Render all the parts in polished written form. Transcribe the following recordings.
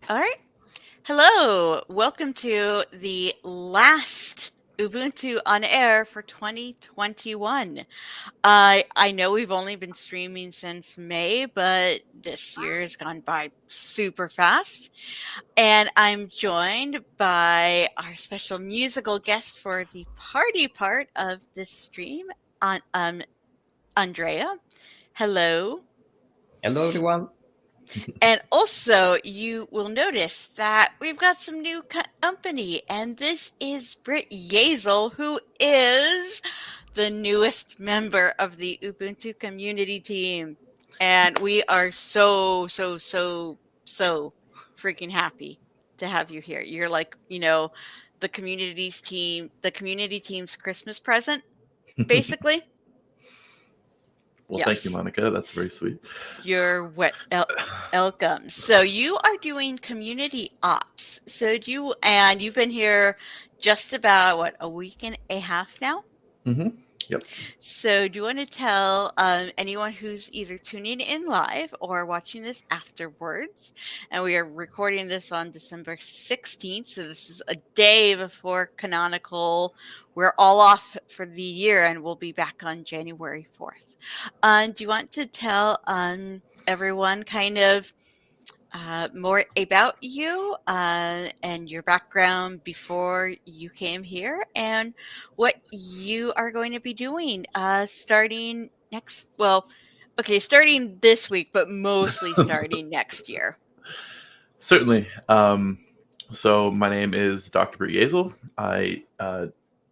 All right. Hello. Welcome to the last Ubuntu on air for 2021. I know we've only been streaming since May, but this year has gone by super fast. And I'm joined by our special musical guest for the party part of this stream, Andrea. Hello. Hello, everyone. And also, you will notice that we've got some new company, and this is Britt Yazel, who is the newest member of the Ubuntu community team. And we are so freaking happy to have you here. You're like, the community team's Christmas present, basically. Well, thank you, Yes. Monica. That's very sweet. You're welcome. So you are doing community ops. And you've been here just about what, a week and a half now? hmm Yep. So do you want to tell anyone who's either tuning in live or watching this afterwards? And we are recording this on December 16th, so this is a day before canonical. We're all off for the year, and we'll be back on January 4th. Do you want to tell everyone kind of more about you and your background before you came here and what you are going to be doing starting next, well, okay, starting this week, but mostly starting next year. Certainly. So my name is Dr. Bree Yazel. I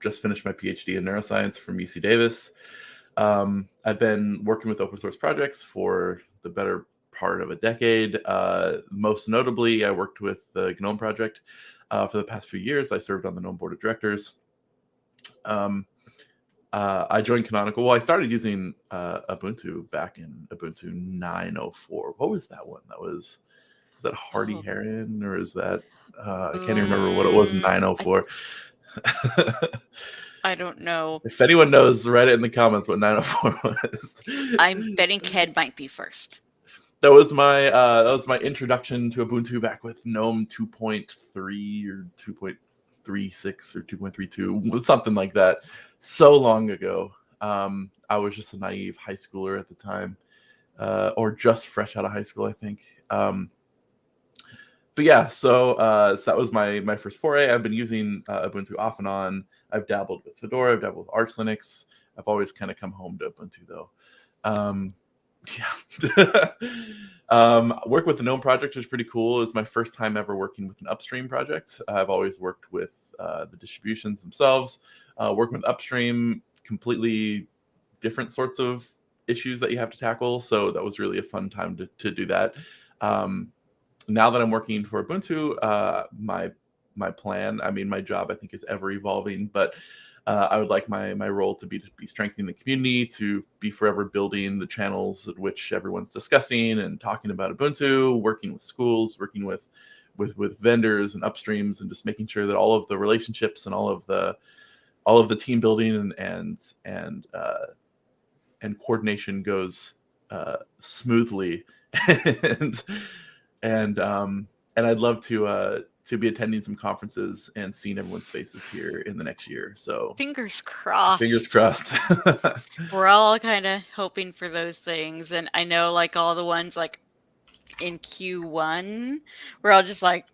just finished my PhD in neuroscience from UC Davis. I've been working with open source projects for the better part of a decade. Most notably, I worked with the GNOME project for the past few years. I served on the GNOME board of directors. I joined Canonical. Well, I started using Ubuntu back in Ubuntu 9.04. What was that one? Was that Hardy Oh, Heron, or is that I can't even remember what it was in um, I, 904. I don't know. If anyone knows, write it in the comments what 904 was. I'm betting Ked might be first. That was my introduction to Ubuntu back with GNOME 2.3 or 2.36 or 2.32, something like that. So long ago. I was just a naive high schooler at the time, or just fresh out of high school, I think. But yeah, so that was my first foray. I've been using Ubuntu off and on. I've dabbled with Fedora. I've dabbled with Arch Linux. I've always kind of come home to Ubuntu though. Um, yeah. Work with the GNOME project is pretty cool. It's my first time ever working with an upstream project. I've always worked with the distributions themselves. Working with upstream, completely different sorts of issues that you have to tackle. So that was really a fun time to do that. Now that I'm working for Ubuntu, my plan, I mean, my job, I think, is ever evolving, but I would like my role to be strengthening the community, to be forever building the channels at which everyone's discussing and talking about Ubuntu, working with schools, working with vendors and upstreams, and just making sure that all of the relationships and all of the team building and coordination goes smoothly. and and I'd love to be attending some conferences and seeing everyone's faces here in the next year. So Fingers fingers crossed. crossed. We're all kind of hoping for those things. And I know, like, all the ones like in Q1, we're all just like,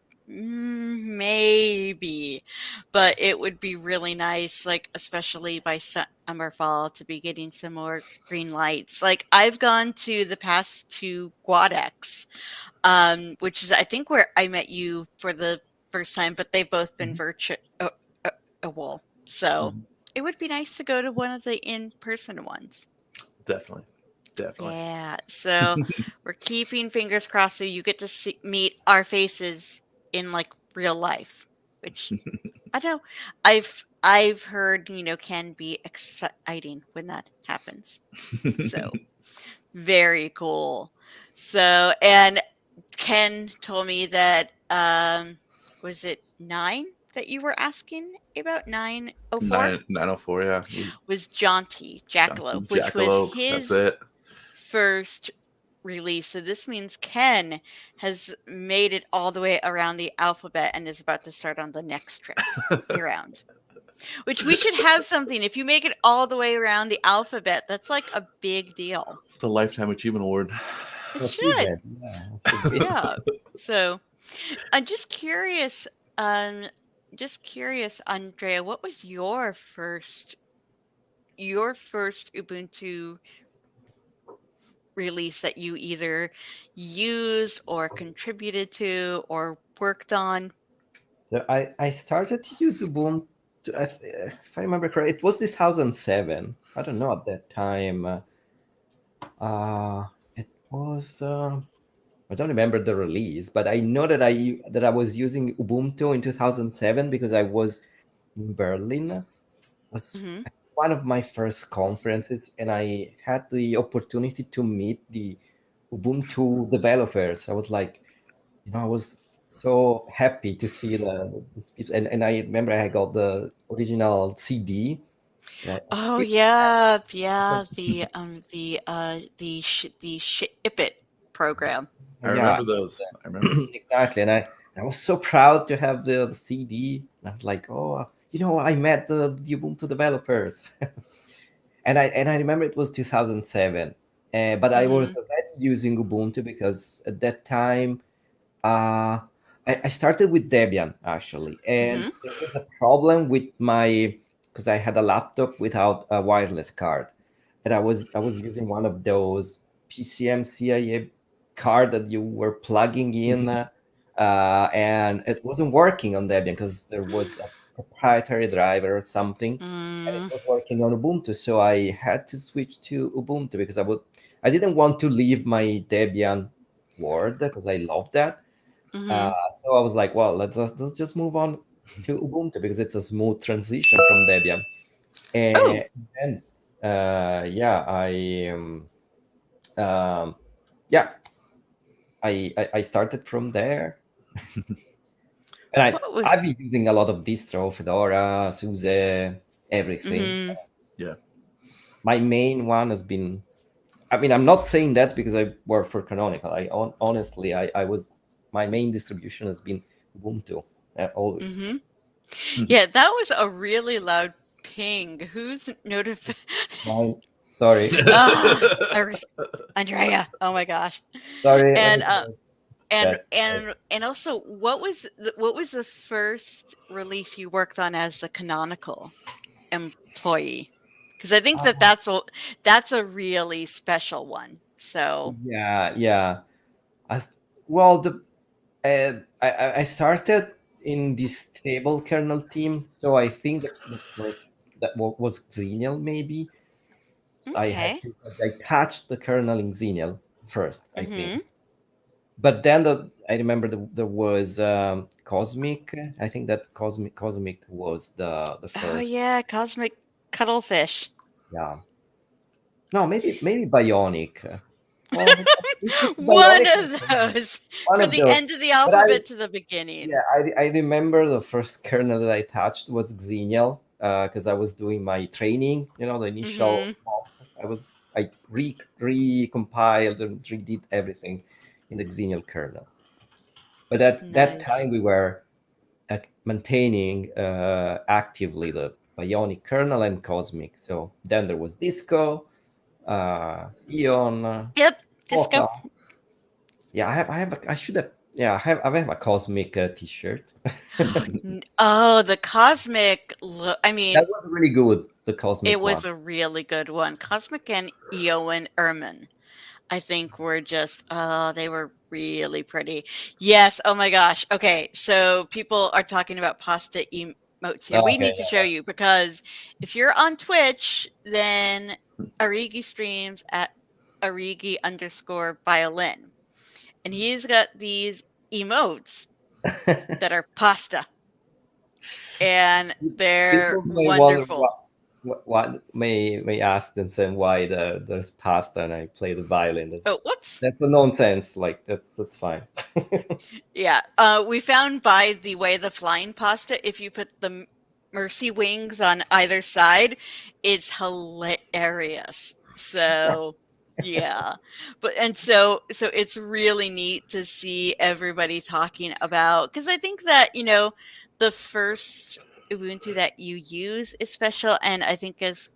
maybe. But it would be really nice, like, especially by summer, fall, to be getting some more green lights. Like, I've gone to the past two Quadex, which is, I think, where I met you for the first time, but they've both been Mhm. virtual. So Mhm. it would be nice to go to one of the in-person ones. Definitely, definitely. Yeah, so we're keeping fingers crossed so you get to meet our faces in like real life, which I know I've heard, can be exciting when that happens. So very cool. So, and Ken told me that was it 9 that you were asking about? 904 904, yeah. was Jaunty Chunky Jackalope, which was Jackalope. That's his it. first release. So this means Ken has made it all the way around the alphabet and is about to start on the next trip around. Which we should have something. If you make it all the way around the alphabet, that's like a big deal. It's a lifetime achievement award. It should. Achievement. Yeah, it should be. Yeah. So I'm um, just curious, Andrea, what was your first Ubuntu release that you either used or contributed to or worked on? So I started to use Ubuntu. If I remember correctly, it was 2007. I don't know at that time. It was. I don't remember the release, but I know that I was using Ubuntu in 2007 because I was in Berlin. It was Hmm. one of my first conferences, and I had the opportunity to meet the Ubuntu developers. I was like, I was so happy to see the people, and I remember I got the original CD. And I Oh still yeah, have yeah, it. the Ship It program. I Yeah, remember those. I remember. exactly. And I was so proud to have the CD. And I was like, oh, I met the Ubuntu developers. And I remember it was 2007. But I was Mhm. already using Ubuntu because at that time, uh, I started with Debian actually. And Mhm. there was a problem with because I had a laptop without a wireless card. And I was using one of those PCMCIA card that you were plugging in, and it wasn't working on Debian because there was a proprietary driver or something, and it Mm. was working on Ubuntu. So I had to switch to Ubuntu because I didn't want to leave my Debian world because I love that. Uh, Mhm. so I was like, well, let's just move on to Ubuntu because it's a smooth transition from Debian. Oh. And then, yeah, um, yeah, I started from there, and What was I've been using a lot of distro, Fedora, SUSE, everything. Mhm. Yeah. My main one has been. I mean, I'm not saying that because I work for Canonical. Honestly, I was my main distribution has been Ubuntu, always. Mhm. Yeah, that was a really loud ping. Who's notif Mine, sorry, Ah, sorry, Andrea. Oh my gosh. sorry. Let me And close and that. and also, what was the first release you worked on as a Canonical employee? Because I think that Uh, that's a really special one. So, yeah, yeah. I, well, I started in this stable kernel team, so I think the first was Xenial maybe. okay. I touched the kernel in Xenial first, I think. Mhm. But then I remember there was Cosmic. I think that Cosmic was the Oh first. yeah, Cosmic Cuttlefish. Yeah. No, maybe Bionic. Well, if it's One Bionic, of those one for of the those. end of the But I alphabet to the Yeah, beginning. I remember the first kernel that I touched was Xenial because I was doing my training. The initial Mhm. month, I recompiled and redid everything in the Xenial kernel. But at that Nice. time, we were maintaining actively the Bionic kernel and Cosmic. So then there was Disco, Eon, Yep, Pota. disco. Yeah, I should have. Yeah, I have a Cosmic T-shirt. Oh, the Cosmic I That mean, was really good, the it Cosmic one. was a really good one. Cosmic and Eowyn Ermin, I think were just they were really pretty. Yes, oh my gosh. Okay, so people are talking about pasta emotes here. We Okay, need to show you because if you're on Twitch, then Arigi streams at Arigi_violin. And he's got these emotes yeah. that are pasta and they're People may wonder wonderful. what may ask themselves why there's pasta and I play the violin. That's Oh, whoops. that's a nonsense. Like that's fine. Yeah, we found by the way the flying pasta, if you put the mercy wings on either side, it's hilarious. So, Yeah. But and so it's really neat to see everybody talking about, because I think that, the first Ubuntu that you use is special, and I think as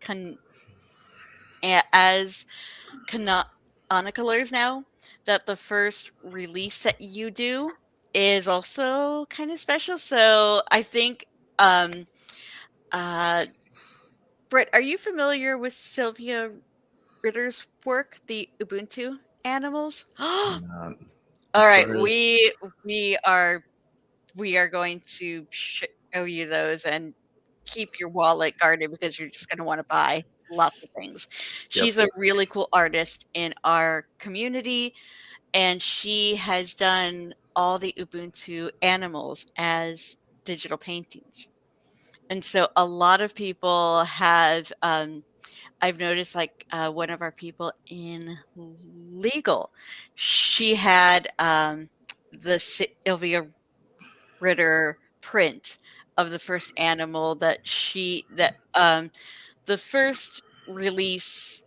canonicalers now, that the first release that you do is also kind of special. So I think um uh Brett, are you familiar with Sylvia Ritter's work, the Ubuntu animals? All Um, as right, far as we are going to show you those, and keep your wallet guarded because you're just going to want to buy lots of things. yep, She's a really cool artist in our community, and she has done all the Ubuntu animals as digital paintings. And so a lot of people have I've noticed, like, one of our people in legal, she had the Sylvia Ritter print of the first animal the first release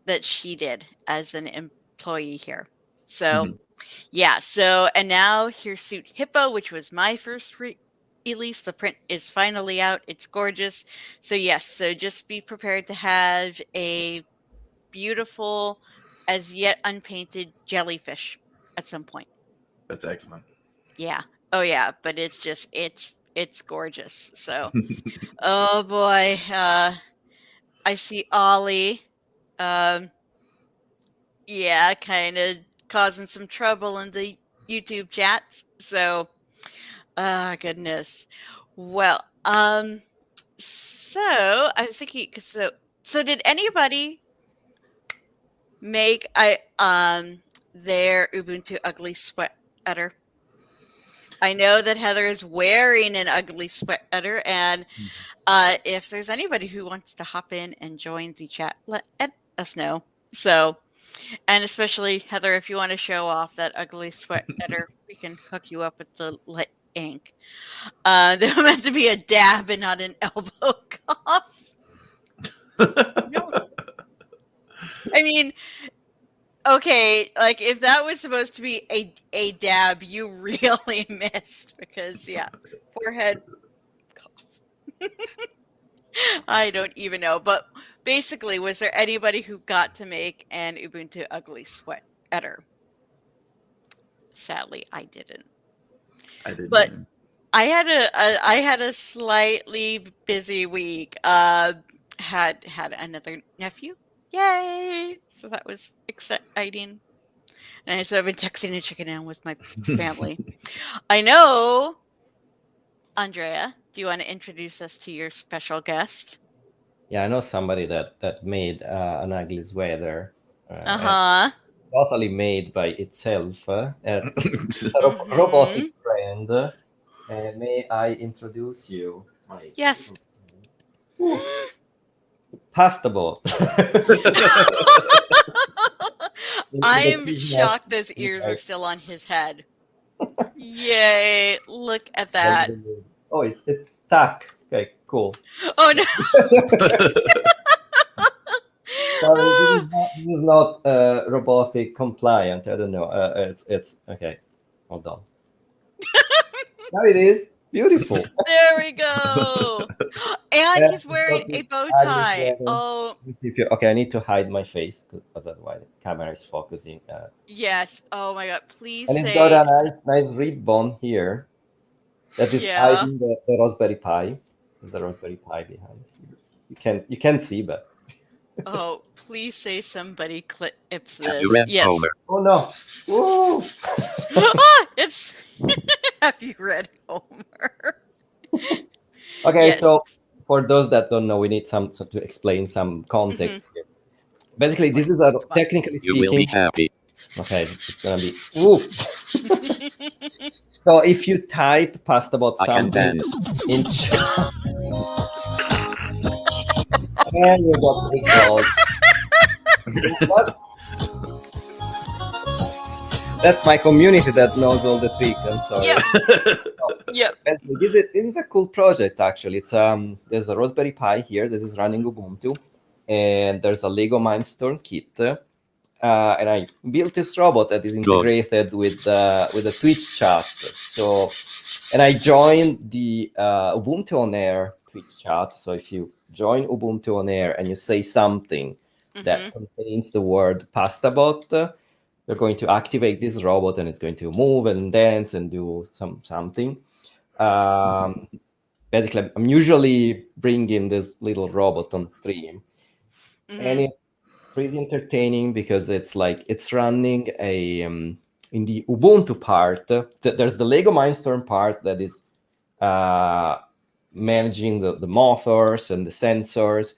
that she did as an employee here. So mhm, yeah, and now here's Suit Hippo, which was my first release. The print is finally out. It's gorgeous. So yes, so just be prepared to have a beautiful, as yet unpainted jellyfish at some point. that's excellent. Yeah. Oh yeah, but it's gorgeous. So, oh boy, I see Ollie. Um, yeah, kind of causing some trouble in the YouTube chats. So, ah, goodness. Well, so I was thinking, so did anybody make their Ubuntu ugly sweater? I know that Heather is wearing an ugly sweater, and if there's anybody who wants to hop in and join the chat, let us know. So, and especially Heather, if you want to show off that ugly sweater, we can hook you up with the lit ink. They're meant to be a dab and not an elbow cough. No, I mean, okay, like if that was supposed to be a dab, you really missed, because yeah, forehead cough. I don't even know, but basically, was there anybody who got to make an Ubuntu ugly sweater? Sadly, I didn't. I didn't But even. I had a slightly busy week. Had another nephew. Yay! So that was exciting. And so I've been texting and checking in with my family. I know, Andrea. Do you want to introduce us to your special guest? Yeah, I know somebody that made an ugly sweater, and Uh-huh. totally made by itself. It's a robotic Mm-hmm. friend. May I introduce you, my Yes. little friend? Ooh, Pastable. The I'm business. shocked those ears are still on his head. Yay! Look at that. Oh, it's stuck. Okay, cool. Oh no. Sorry, this is not robotic compliant. I don't know. It's okay. Hold on. Now it is beautiful. There we go. And Yeah, he's it's wearing got a this bow ugly tie. sweater. Oh, Let me see if okay, I need to hide my face because otherwise the camera is focusing. yes. Oh my god. Please And it's got say a nice ribbon here that is yeah. hiding the Raspberry Pi. There's a Raspberry Pi behind here. You can see, but Oh, please say somebody clips Have you this. read Yes. Homer? oh no! Woo! It's have you read Homer? Okay, Yes. so for those that don't know, we need to explain some Hmm. context here. Basically, this Explain. is a Come technically You will be speaking. happy. Okay, it's gonna be. Ooh. on. So if you type past about I can something dance. in and you got equals. That's my community that knows all the tricks. I'm sorry. Yep. Yep. Basically, this is a cool project actually. It's there's a Raspberry Pi here. This is running Ubuntu, and there's a Lego Mindstorm kit. and I built this robot that is integrated with the Twitch chat. So, and I joined the Ubuntu on Air Twitch chat. So if you join Ubuntu on Air and you say something that contains the word pastabot, you're going to activate this robot, and it's going to move and dance and do something. Basically, I'm usually bringing this little robot on stream, and it's pretty entertaining because it's running a in the Ubuntu part. There's the Lego Mindstorm part that is managing the motors and the sensors,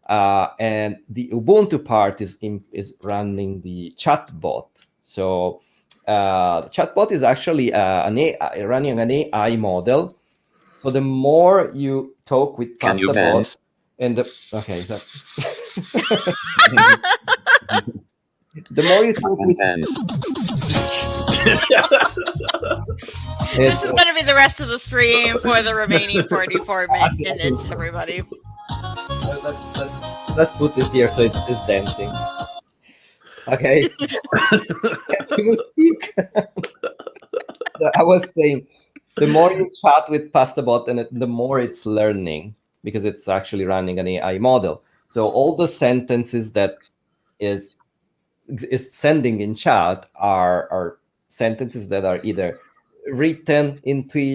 and the Ubuntu part is running the chatbot. So the chatbot is actually running an AI model. So the more you talk with pastabot, and the more you talk with this is going to be the rest of the stream for the remaining 44 minutes, everybody. Let's put this here so it's dancing. Okay. Can you speak? I was saying, the more you chat with pastabot, and the more it's learning, because it's actually running an AI model. So all the sentences that is sending in chat are sentences that are either written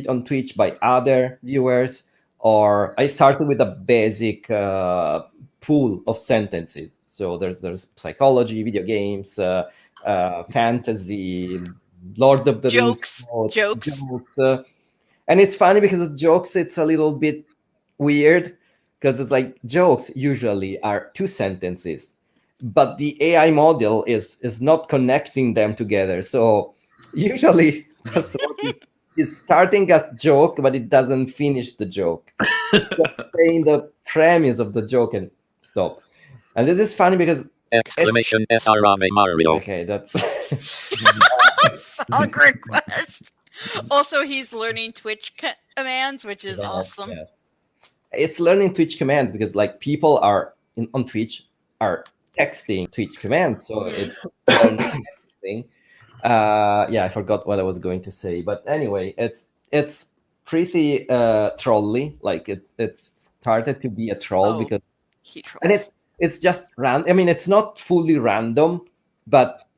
on Twitch by other viewers, or I started with a basic pool of sentences. So there's psychology, video games, fantasy, Lord of the Rings, jokes. And it's funny because the jokes, it's a little bit weird, because it's like jokes usually are 2 sentences, but the AI model is not connecting them together. So usually is starting a joke, but it doesn't finish the joke. Just saying the premise of the joke and stop. And this is funny because exclamation SRAV Mario. Okay, that's song request. Also, he's learning Twitch commands, which is awesome. Yeah. It's learning Twitch commands because like people are on Twitch are texting Twitch commands, so it's thing. Yeah, I forgot what I was going to say, but anyway, it's pretty trolly. Like it started to be a troll because he trolls. And it's just random. I mean, it's not fully random, but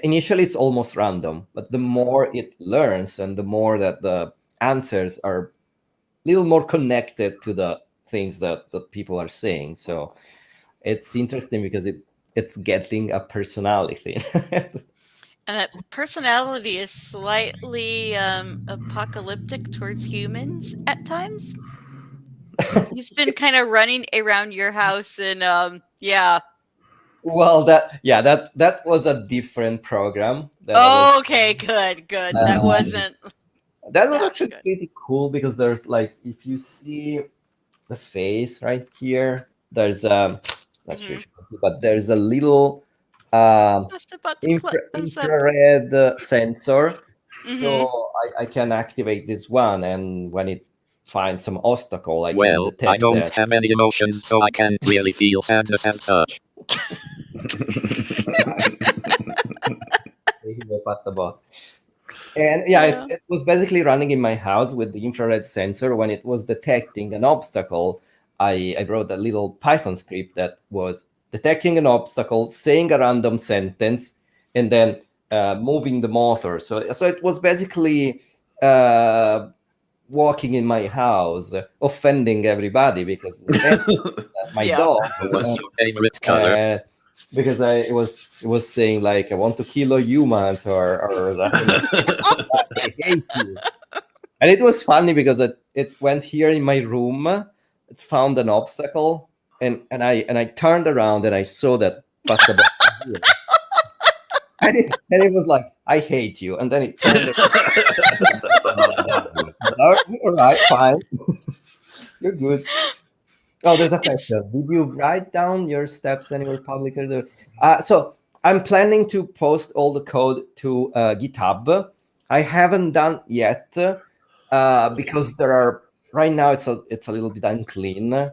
initially it's almost random. But the more it learns, and the more that the answers are a little more connected to the things that the people are saying. So it's interesting because it's getting a personality. And that personality is slightly apocalyptic towards humans at times. He's been kind of running around your house, and yeah. Well, that was a different program. Okay, good. That wasn't. That was actually pretty cool because there's like, if you see the face right here, there's not sure, but there's a little infrared sensor. So I can activate this one, and when it finds some obstacle, I can detect I don't have any emotions, so I can't really feel sadness as such. And yeah, it was basically running in my house with the infrared sensor. When it was detecting an obstacle, I wrote a little Python script that was detecting an obstacle, saying a random sentence, and then moving the motor. So it was basically walking in my house, offending everybody because my dog. What's your favorite color? Because it was saying like, I want to kill humans, or I hate you. And it was funny because it went here in my room, it found an obstacle, and I turned around and I saw that pastabot. And it was like, I hate you. And then it turned all right, fine. You're good. Oh, there's a question. Did you write down your steps anywhere publicly? So I'm planning to post all the code to GitHub. I haven't done yet because there are right now it's a little bit unclean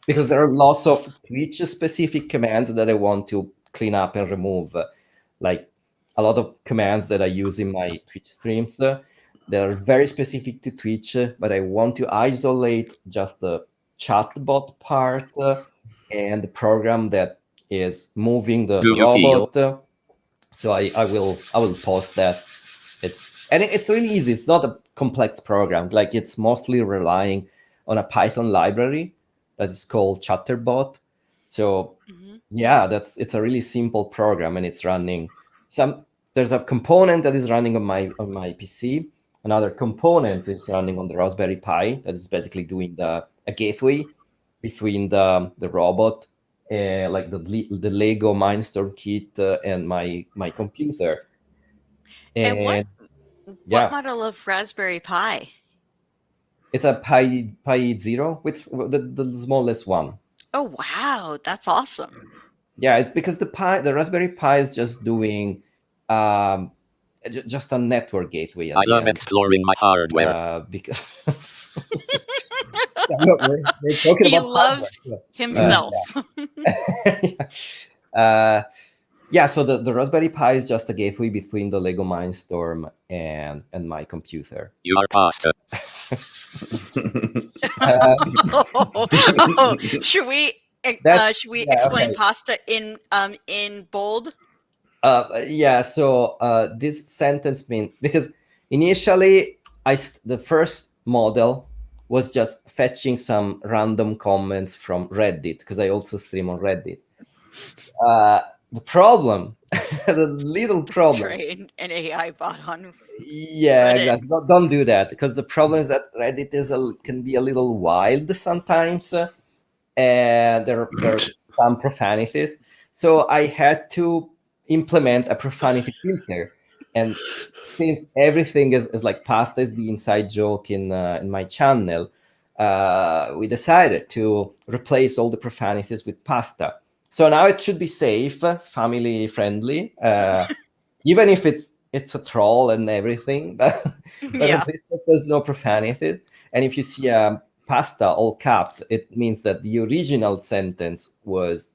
because there are lots of Twitch specific commands that I want to clean up and remove like a lot of commands that I use in my Twitch streams. That are very specific to Twitch, but I want to isolate just the chatbot part and the program that is moving the Do you feel? robot. So I will post that. It's really easy. It's not a complex program. Like it's mostly relying on a Python library that is called Chatterbot. So Mhm. yeah, it's a really simple program, and it's running some. There's a component that is running on my PC. Another component is running on the Raspberry Pi that is basically doing a gateway between the robot, like the Lego Mindstorm kit and my computer. And And what yeah, model of Raspberry Pi? it's a Pi Zero, which the smallest one. Oh, wow, that's awesome. Yeah, it's because the Raspberry Pi is just doing um, just a network gateway at I the love end. exploring my hardware. Because yeah, we're talking He about hardware. loves Uh, himself. yeah, so the Raspberry Pi is just a gateway between the Lego Mindstorm and my computer. You are pasta. Uh, Oh, should we That's yeah, explain okay. pasta in bold? Yeah, so this sentence means because initially the first model was just fetching some random comments from Reddit because I also stream on Reddit. The problem, the little problem, Train an AI bot on yeah, Reddit. exactly. Don't do that because the problem is that Reddit can be a little wild sometimes, and there are some profanities. So I had to implement a profanity filter, and since everything is like pasta is the inside joke in my channel, we decided to replace all the profanities with pasta. So now it should be safe, family friendly, even if it's a troll and everything, but Yeah. at least there's no profanities. And if you see pasta all caps, it means that the original sentence was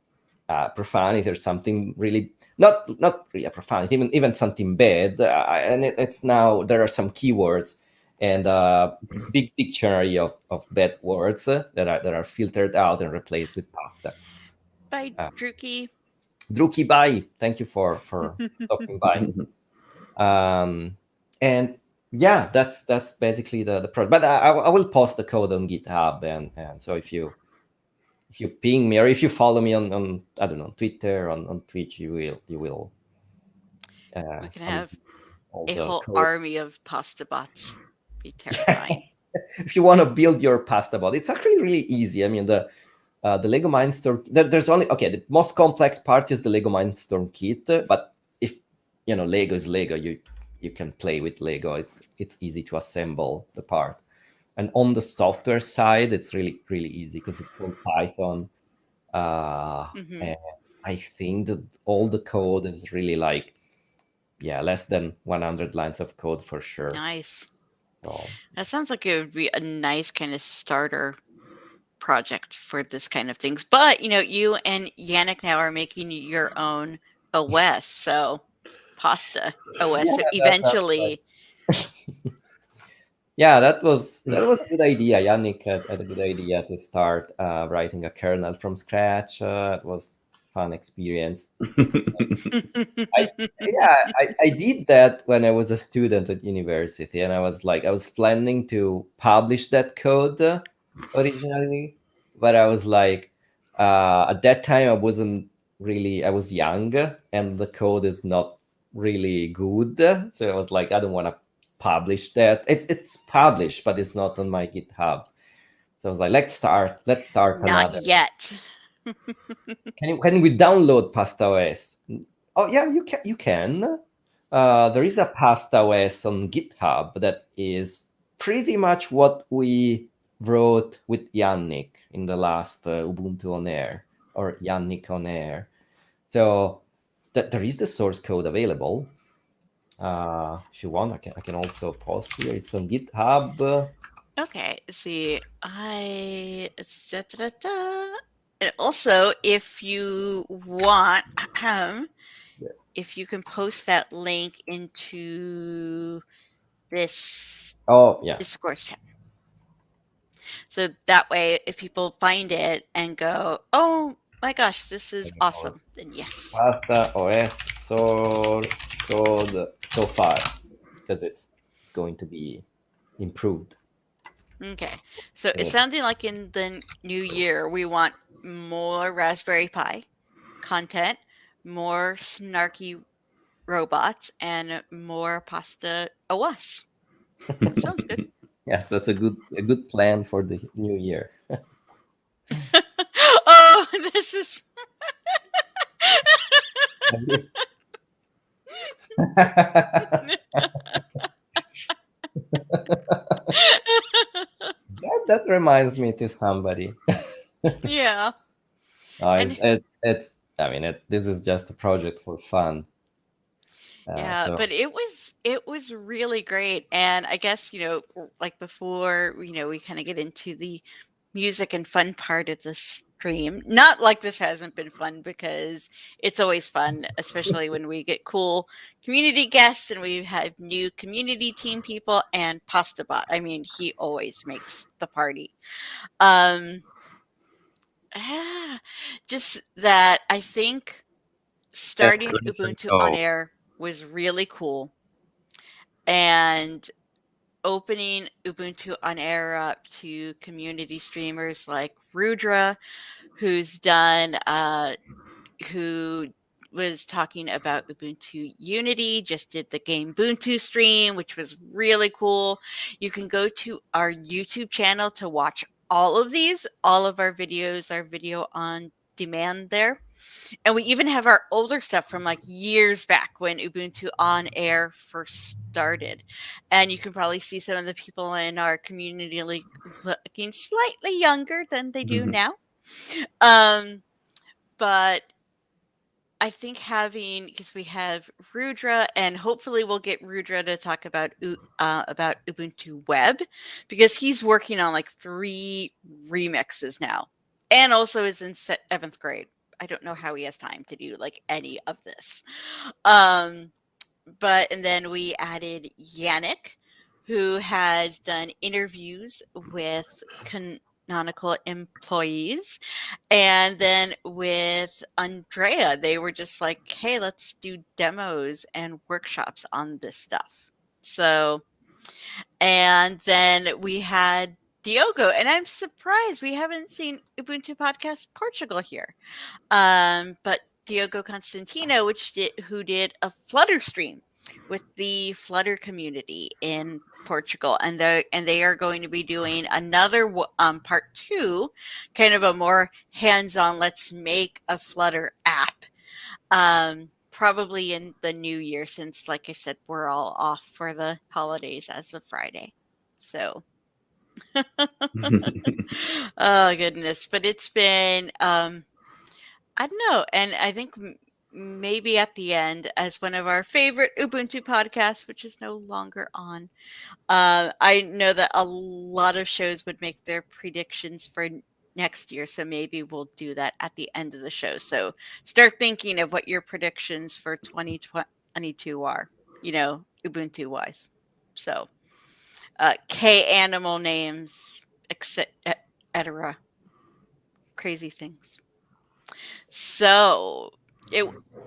profanity or something really not really a profanity, even something bad. And it's now there are some keywords and a big dictionary of bad words that are filtered out and replaced with pasta. By Uh, Druki. Druki, bye. Thank you for stopping by. And yeah, that's basically the project. But I will post the code on GitHub, and so if you ping me or if you follow me on I don't know Twitter on Twitch, you will We can I will have all a the whole code. army of pasta bots. Be terrifying. If you want to build your pasta bot, it's actually really easy. I mean the Lego Mindstorm. There's only the most complex part is the Lego Mindstorm kit. But if Lego is Lego, you can play with Lego. It's easy to assemble the part. And on the software side, it's really really easy because it's all Python. Hmm. And I think that all the code is really like less than 100 lines of code for sure. Nice. So That sounds like it would be a nice kind of starter project for this kind of things. But you and Yannick now are making your own OS, so pasta OS. yeah, So that's right. eventually, Yeah, that was a good idea. Yannick had a good idea to start writing a kernel from scratch. It was fun experience. I I did that when I was a student at university, and I was planning to publish that code originally, but I was like, at that time I was young, and the code is not really good, so I was like, I don't want to publish that. It's published, but it's not on my GitHub. So I was like, let's start not another. yet. Can we download PastaOS? Oh yeah, you can. There is a PastaOS on GitHub that is pretty much what we wrote with Yannick in the last Ubuntu on Air or Yannick on Air. So there is the source code available. If you want, I can also post here. It's on GitHub. Okay, see, da, da, da, da. And also, if you want, if you can post that link into this Oh yeah, Discourse chat. So that way, if people find it and go, oh my gosh, this is awesome, then yes. Pasta OS source code so far, because it's going to be improved. Okay. So it's Yeah. sounding like in the new year, we want more Raspberry Pi content, more snarky robots, and more Pasta OS. Sounds good. Yes, that's a good plan for the new year. Oh, this is. That reminds me to somebody. Yeah. It's, And it's I mean this is just a project for fun. yeah, So but it was really great. And I guess, like before, we kind of get into the music and fun part of the stream. Not like this hasn't been fun because it's always fun, especially when we get cool community guests and we have new community team people and PastaBot. I mean, he always makes the party. Um just that I think I starting couldn't think Ubuntu on so. air was really cool. And opening Ubuntu on air up to community streamers like Rudra, who's done who was talking about Ubuntu Unity, just did the game Ubuntu stream, which was really cool. You can go to our YouTube channel to watch all of these, all of our videos, our video on demand there. And we even have our older stuff from like years back when Ubuntu on air first started. And you can probably see some of the people in our community looking slightly younger than they do now. But I think having, because we have Rudra, and hopefully we'll get Rudra to talk about Ubuntu Web, because he's working on like 3 remixes now, and also is in 7th grade. I don't know how he has time to do like any of this. And then we added Yannick, who has done interviews with Canonical employees. And then with Andrea, they were just like, hey, let's do demos and workshops on this stuff. So, and then we had Diogo, and I'm surprised we haven't seen Ubuntu Podcast Portugal here. But Diogo Constantino, who did a Flutter stream with the Flutter community in Portugal, and they are going to be doing another part 2, kind of a more hands-on. Let's make a Flutter app, probably in the new year, since, like I said, we're all off for the holidays as of Friday. So, oh goodness, but it's been I don't know. And I think maybe at the end, as one of our favorite Ubuntu podcasts, which is no longer on, I know that a lot of shows would make their predictions for next year. So maybe we'll do that at the end of the show. So start thinking of what your predictions for 2022 are, Ubuntu wise. So K animal names, etc. Crazy things. So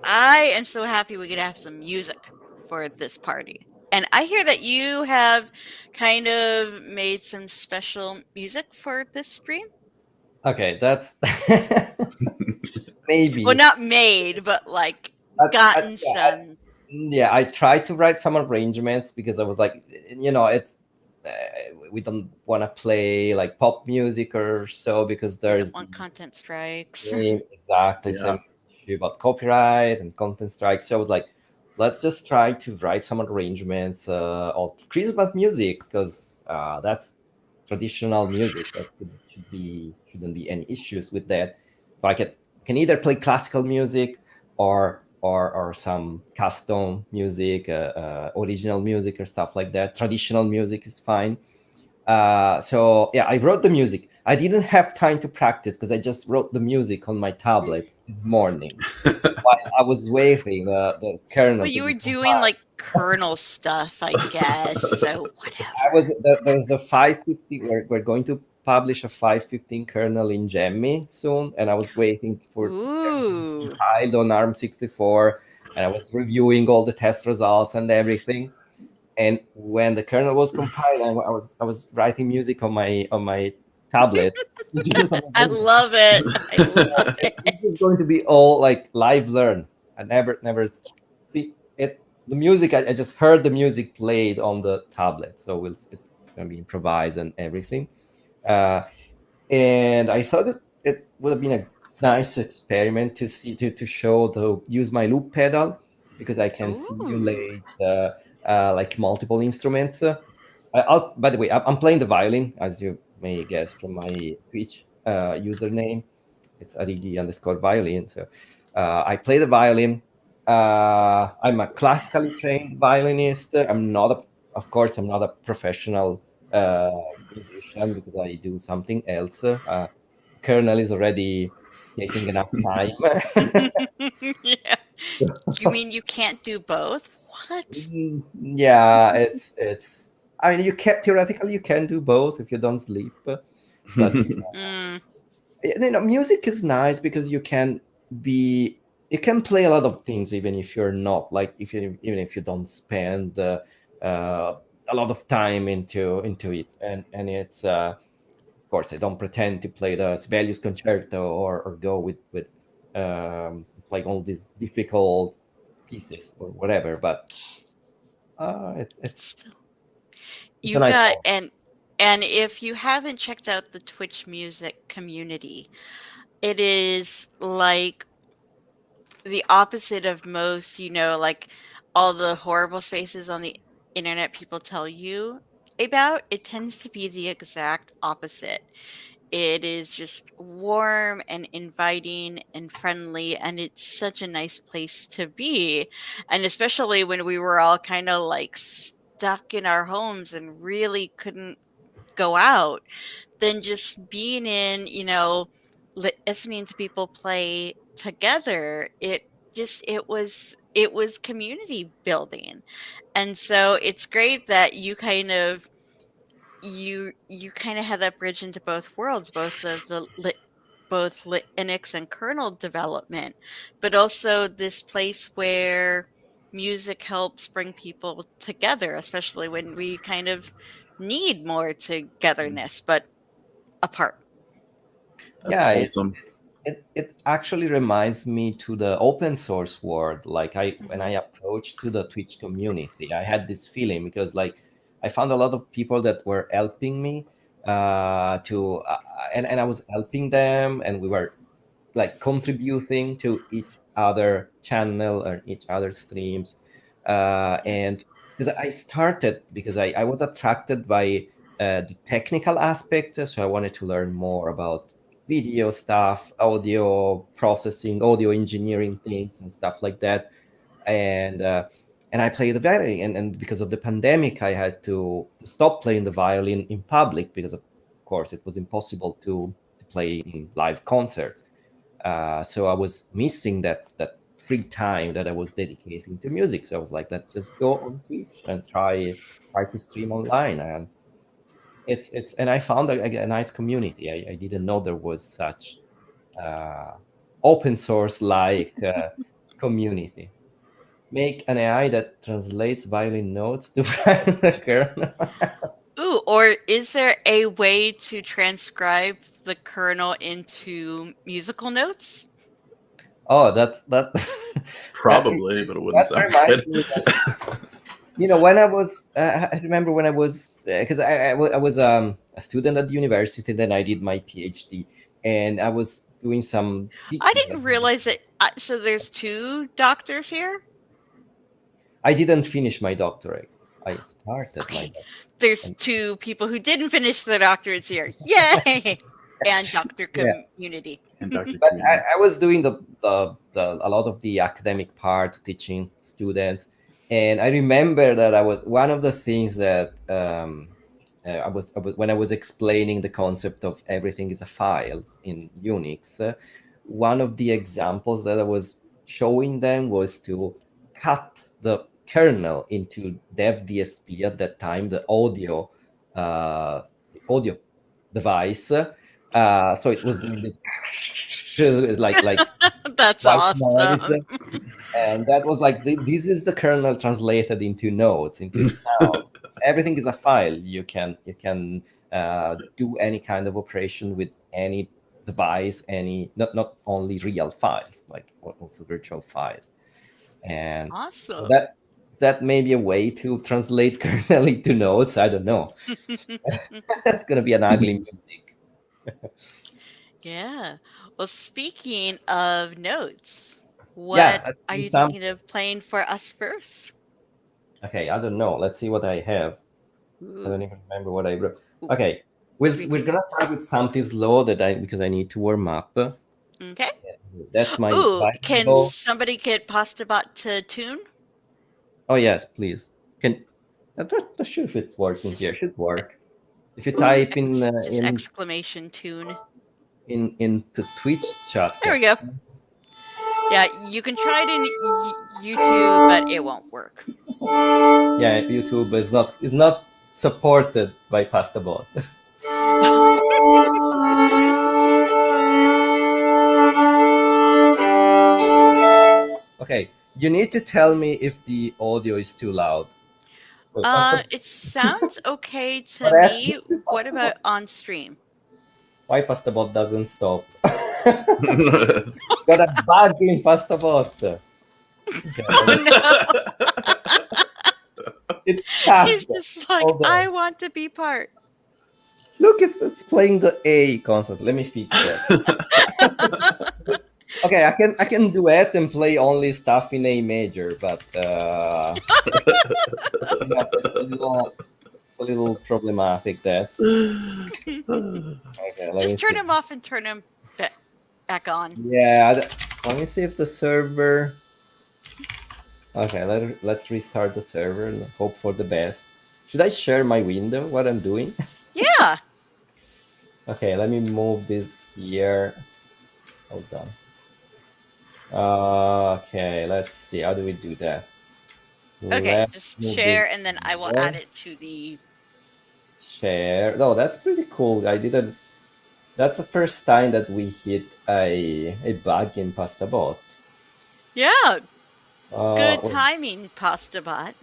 I am so happy we could have some music for this party. And I hear that you have kind of made some special music for this stream. okay, that's maybe. Well, not made, but like gotten some. Yeah, I tried to write some arrangements because I was like, it's we don't want to play like pop music or so, because there's On content strikes. exactly Yeah. same issue about copyright and content strikes. So I was like, let's just try to write some arrangements of Christmas music, because that's traditional music. That shouldn't be any issues with that. So I can either play classical music or some custom music, original music or stuff like that. Traditional music is fine. So yeah, I wrote the music. I didn't have time to practice because I just wrote the music on my tablet this morning while I was waiting the kernel Well, to you be were doing compiled. like kernel stuff, I guess. So whatever. There's the 550. We're going to publish a 515 kernel in Gemmy soon, and I was waiting for Gemmy to be Ooh. compiled on ARM64, and I was reviewing all the test results and everything. And when the kernel was compiled, I was writing music on my tablet. I love it. I love it. This is going to be all like live learn. I never see it. The music I just heard the music played on the tablet, so it's gonna be improvised and everything. Uh, and I thought it would have been a nice experiment to see to show the use my loop pedal because I can Ooh. simulate like multiple instruments. By the way, I'm playing the violin, as you may guess from my Twitch username. It's arigi underscore violin. So I play the violin. I'm a classically trained violinist. Of course, I'm not a professional uh, musician because I do something else. Kernel is already taking enough time. Yeah. You mean you can't do both? What? Yeah, it's. I mean, you can theoretically you can do both if you don't sleep, but Mm, music is nice because you can play a lot of things even if you're not like if you even if you don't spend a lot of time into it, and it's of course I don't pretend to play the Sibelius concerto or go with playing all these difficult pieces or whatever, but still, it's a you nice got hobby. and if you haven't checked out the Twitch music community, it is like the opposite of most, like all the horrible spaces on the internet people tell you about. It tends to be the exact opposite. It is just warm and inviting and friendly, and it's such a nice place to be. And especially when we were all kind of like stuck in our homes and really couldn't go out, then just being in, listening to people play together, it was community building. And so it's great that you kind of have that bridge into both worlds, both Linux and kernel development, but also this place where music helps bring people together, especially when we kind of need more togetherness, but apart. That's Yeah, wholesome. it actually reminds me to the open source world. Like when I Mhm. approached to the Twitch community, I had this feeling because like I found a lot of people that were helping me to and I was helping them, and we were like contributing to each other channel or each other streams, Yeah. and because I started because I was attracted by the technical aspect, so I wanted to learn more about video stuff, audio processing, audio engineering things and stuff like that, and I played the violin, and because of the pandemic I had to stop playing the violin in public because of course it was impossible to play in live concerts. So I was missing that free time that I was dedicating to music. So I was like, let's just go on Twitch and try to stream online. And it's and I found a nice community. I didn't know there was such uh, open source like community. Make an AI that translates violin notes to violin kernel. Ooh, or is there a way to transcribe the kernel into musical notes? Oh, that that Probably, but it wouldn't that sound reminds good. me that when I was I remember when I was because I was a student at university, then I did my PhD, and I was doing some I teaching. didn't realize that. So there's two doctors here. I didn't finish my doctorate. I started my Okay, doctorate. there's And, two people who didn't finish their doctorates here. Yay! And doctor yeah, community. And Dr. but Community. I was doing the a lot of the academic part, teaching students, and I remember that I was one of the things that when I was explaining the concept of everything is a file in Unix, one of the examples that I was showing them was to cut the kernel into dev DSP at that time, the audio device. So it was doing this like That's white noise, awesome. and that was like this is the kernel translated into nodes, into sound. Everything is a file. You can do any kind of operation with any device, any not only real files, like also virtual files. And so Awesome. that may be a way to translate kernel into nodes. I don't know. That's gonna be an ugly music. Yeah. Well, speaking of notes, Yeah, what let's are do you some. thinking of playing for us first? Okay, I don't know. Let's see what I have. I Ooh, don't even remember what I wrote. ooh, Okay, we we're can. gonna start with something slow because I need to warm up. Okay. That's my Ooh, can Bible. somebody get PastaBot to tune? Oh yes, please. Can not sure if it's It's working here. just Should work. If you type just exclamation tune. into Twitch chat. There we go. Yeah, you can try it in YouTube, but it won't work. Yeah, YouTube is not supported by PastaBot. Okay, you need to tell me if the audio is too loud. Wait, It sounds okay to what else? me. What about on stream? Why PastaBot doesn't stop? Got a bug in PastaBot. Okay, Oh no, it's stuck. he's just like, Hold I on. want to be part. Look, it's playing the A constant. Let me fix that. Okay, I can duet and play only stuff in A major, but yeah, it's a little problematic that. Okay, let me Just turn see. him off and turn him back on. Yeah, let me see if the server. Okay, let's restart the server and hope for the best. Should I share my window? What I'm doing? Yeah. Okay, let me move this here. Hold on. Okay, let's see. How do we do that? Okay, Let's just move this share and then I will add here. it to the. Share. No, that's pretty cool. I didn't. That's the first time that we hit a bug in PastaBot. Yeah, good Wait, timing, PastaBot.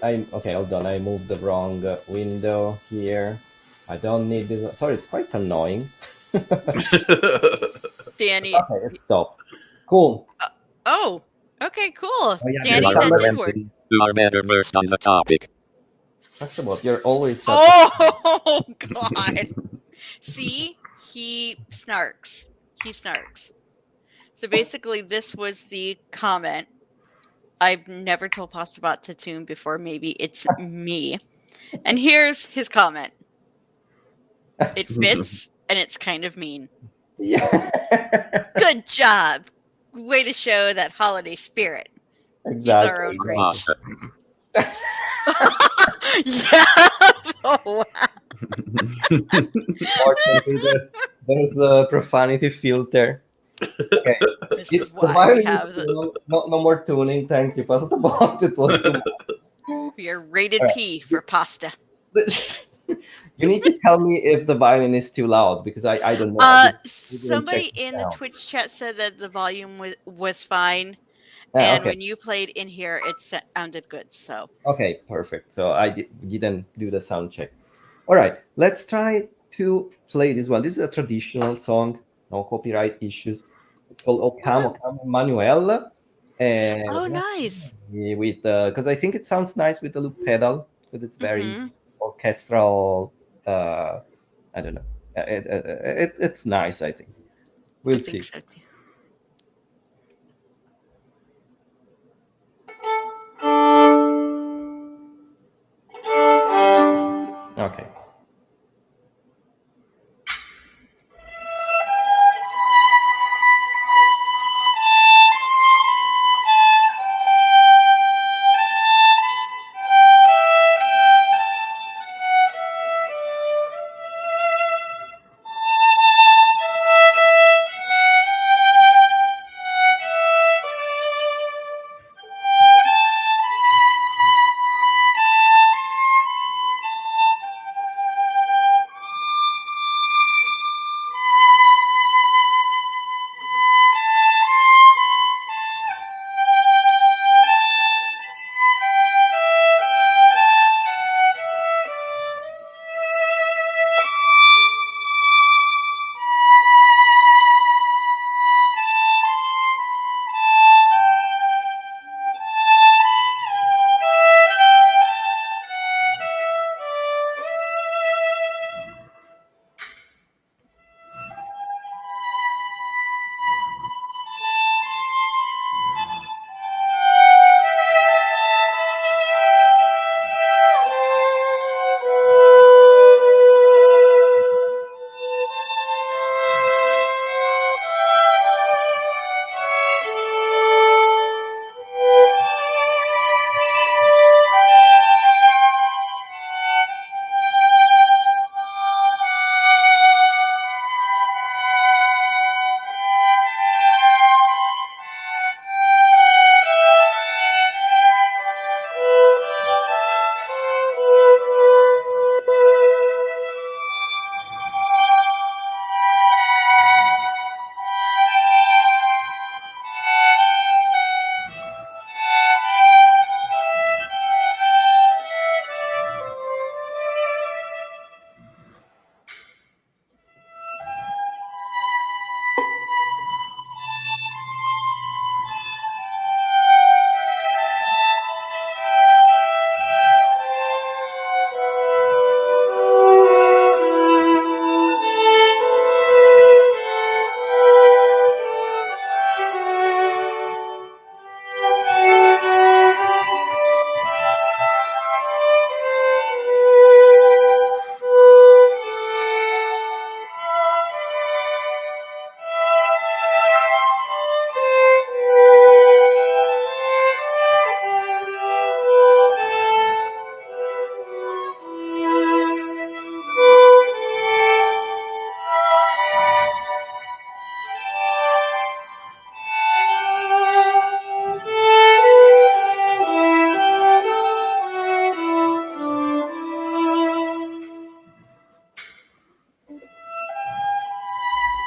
I'm okay. Hold on. I moved the wrong window here. I don't need this. Sorry, it's quite annoying. Danny. Okay, it stopped. Cool. Oh, okay, cool. Oh yeah, You Danny, there's are that somebody. did work. better, you are better versed on the topic. PastaBot, you're always such a. Oh God. See, he snarks. He snarks. So basically, this was the comment. I've never told PastaBot to tune before. Maybe it's me. And here's his comment. It fits, and it's kind of mean. Yeah. Good job. Way to show that holiday spirit. He's our Exactly. own Grinch. Pasta. Yeah. Oh, wow. Fortunately, there's a profanity filter. Okay. This is The why we violin is have no more tuning. Thank you, PastaBot. It was too we are rated All P for pasta. much. You need to tell me if the violin is too loud because I don't know. I didn't check Somebody the in the sound. Twitch chat said that the volume was fine, Ah, and okay. when you played in here, it sounded good. So Okay, perfect. So I didn't do the sound check. All right, let's try to play this one. This is a traditional song, no copyright issues. It's called woohoo! Ocamo Manuel. And Oh, let's nice. see with because I think it sounds nice with the loop pedal because it's very Mm-hmm. orchestral. I don't know. It's nice. I think I we'll think see. so too. Okay.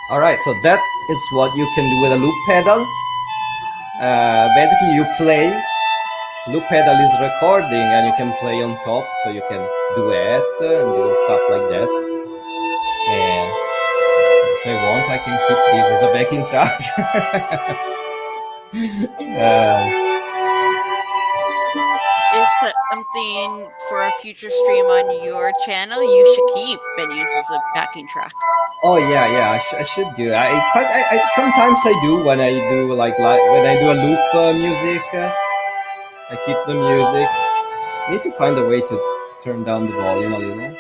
All right, so that is what you can do with a loop pedal. Basically, you play, loop pedal is recording, and you can play on top, so you can duet and do stuff like that. And if I want, I can keep this as a backing track. Is that something for a future stream on your channel you should keep and use as a backing track? Oh yeah, I should do. I sometimes I do when I do like when I do a loop music. I keep the music. I need to find a way to turn down the volume a little.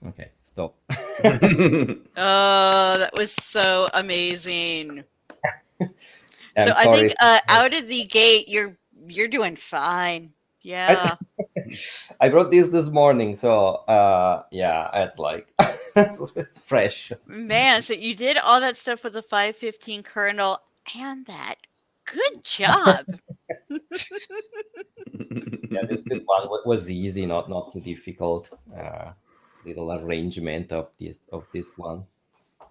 Okay, stop. Oh, that was so amazing. I'm So I sorry. think out of the gate, you're doing fine. Yeah. I wrote this morning, so yeah, it's like it's fresh. Man, so you did all that stuff with the 515 kernel and that. Good job. Yeah, this one was easy, not too difficult. Little arrangement of this one.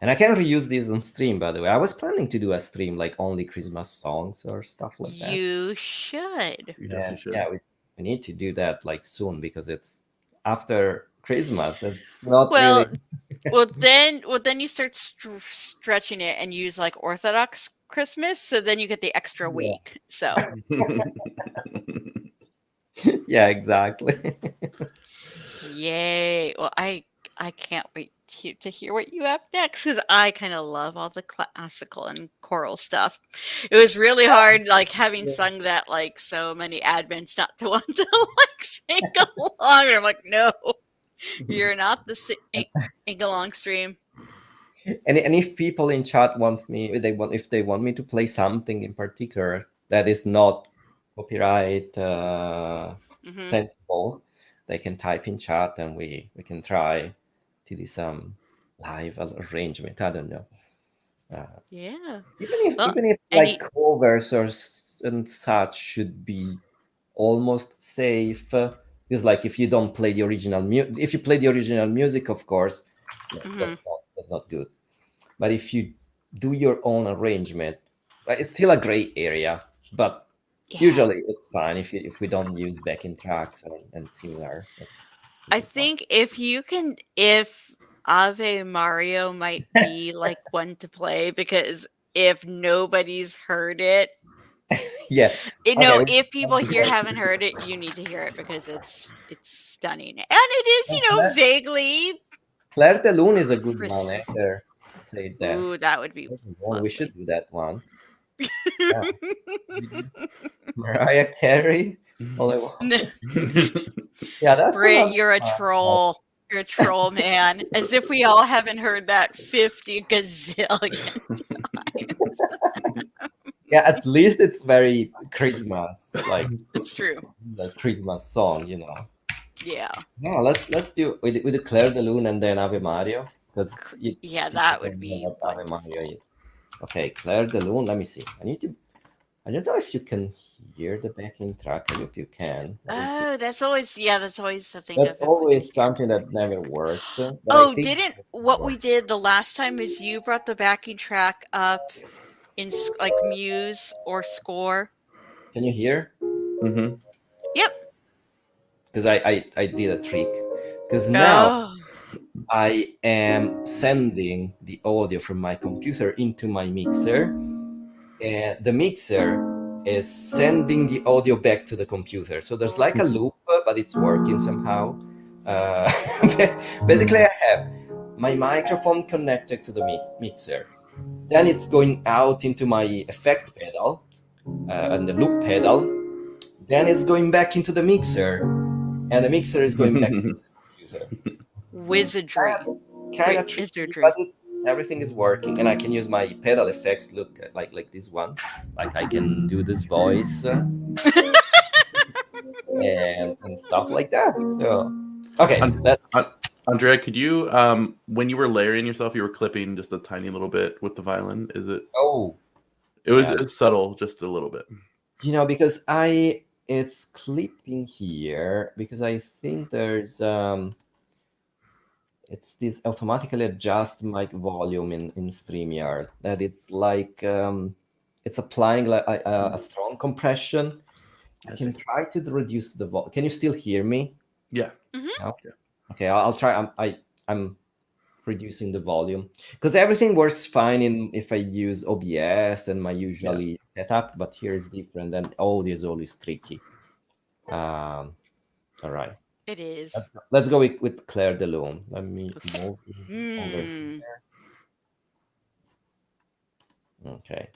And I can reuse this on stream, by the way. I was planning to do a stream like only Christmas songs or stuff like that. You should. You definitely should. Yeah, we need to do that like soon because it's after Christmas. It's not Well, really. well, then you start stretching it and use like Orthodox Christmas, so then you get the extra Yeah. week. So Yeah, exactly. yay! Well, I can't wait to hear what you have next because I kind of love all the classical and choral stuff. It was really hard, like having sung that like so many admins, not to want to like sing along. And I'm like, no, you're not the sing along stream. And if people in chat wants me, if they want me to play something in particular that is not copyright sensible, they can type in chat and we can try to do some live arrangement. I don't know. Yeah. Even if like covers and such should be almost safe, because like if you don't play the original if you play the original music, of course, that's not good. But if you do your own arrangement, it's still a gray area. But usually it's fine if we don't use backing tracks and similar. I think if Ave Mario might be like one to play because if nobody's heard it, yeah. If people here haven't heard it, you need to hear it because it's stunning and it is vaguely. Claire de Lune is a good Christmas. one. There, say that. Ooh, that would be. We should do that one. Yeah. Mariah Carey. Yeah, that's. Britt, you're a troll. You're a troll, man. As if we all haven't heard that 50 gazillion times. Yeah, at least it's very Christmas. Like it's true. The Christmas song, Yeah. Yeah, let's do with the Claire de Lune and then Ave Mario. That would be Ave Mario. Okay, Claire de Lune. Let me see. I don't know if you can hear the backing track. I hope you can. Oh, that's always the thing. That's always something that never works. What we did the last time is you brought the backing track up in like Muse or Score. Can you hear? Mm-hmm. Yep. Because I did a trick. Because now I am sending the audio from my computer into my mixer. And the mixer is sending the audio back to the computer. So there's like a loop, but it's working somehow. Basically, I have my microphone connected to the mixer. Then it's going out into my effect pedal and the loop pedal. Then it's going back into the mixer. And the mixer is going back to the computer. Wizardry. Kind of tricky, but everything is working, and I can use my pedal effects. Look like this one. Like I can do this voice and stuff like that. So okay, Andrea, could you when you were layering yourself, you were clipping just a tiny little bit with the violin. Is it? Oh, it was subtle, just a little bit. Because it's clipping here because I think there's it's this automatically adjust mic volume in StreamYard. That it's like it's applying like a strong compression. I can try to reduce the volume. Can you still hear me? Yeah. No? Yeah. Okay, I'll try. I'm reducing the volume because everything works fine if I use OBS and my usually setup, but here is different and audio is always tricky. All right. It is. Let's go with Claire de Lune. Let me move over Hmm. here. Okay.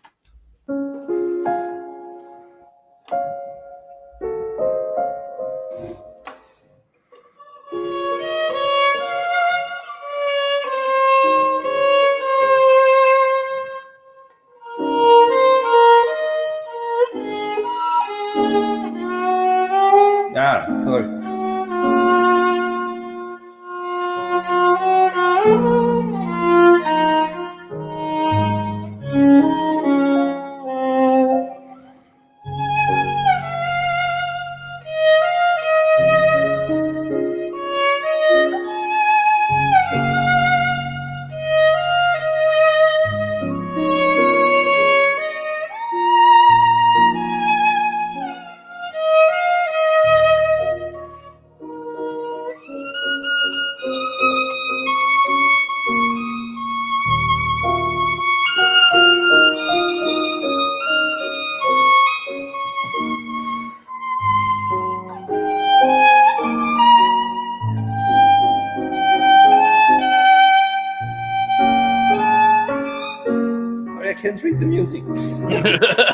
Yeah, sorry. Sorry, I can't read the music. I can't read.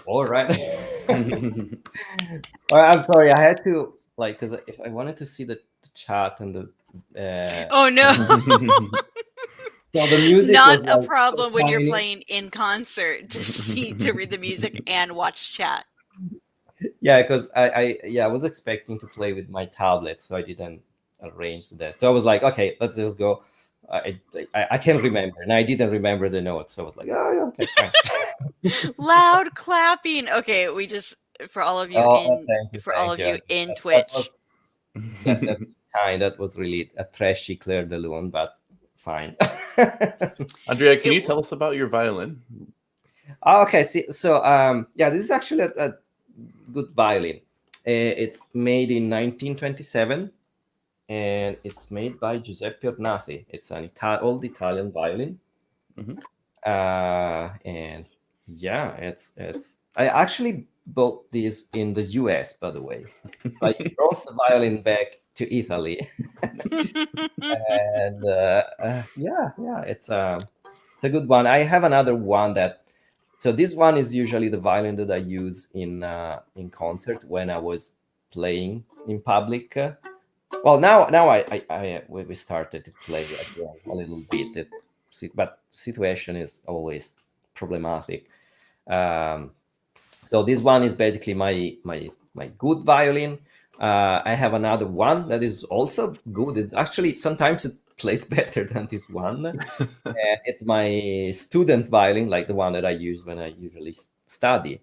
All right. All right, I'm sorry. I had to like because if I wanted to see the chat and the Oh no. so the music Not was a like so problem when you're tiny. playing in concert to read the music and watch chat. Yeah, because I was expecting to play with my tablet, so I didn't arrange that. So I was like, okay, let's just go. I can't remember, and I didn't remember the notes, so I was like, oh yeah, okay, fine. Loud clapping. Okay, we just for all of you in Thank you. That was Twitch. that's kind. That was really a trashy Claire de Lune, but fine. Andrea, can It you tell us about your violin? Okay, so yeah, this is actually a good violin. It's made in 1927, and it's made by Giuseppe Ornati. It's an old Italian violin. Mhm. And yeah, it's. I actually bought this in the U.S., by the way. I brought the violin back to Italy, and yeah, it's a good one. I have another one that. So this one is usually the violin that I use in concert when I was playing in public. Well, now we started to play again a little bit. But situation is always problematic. Um, so this one is basically my good violin. I have another one that is also good. It's actually sometimes it plays better than this one. It's my student violin, like the one that I use when I usually study.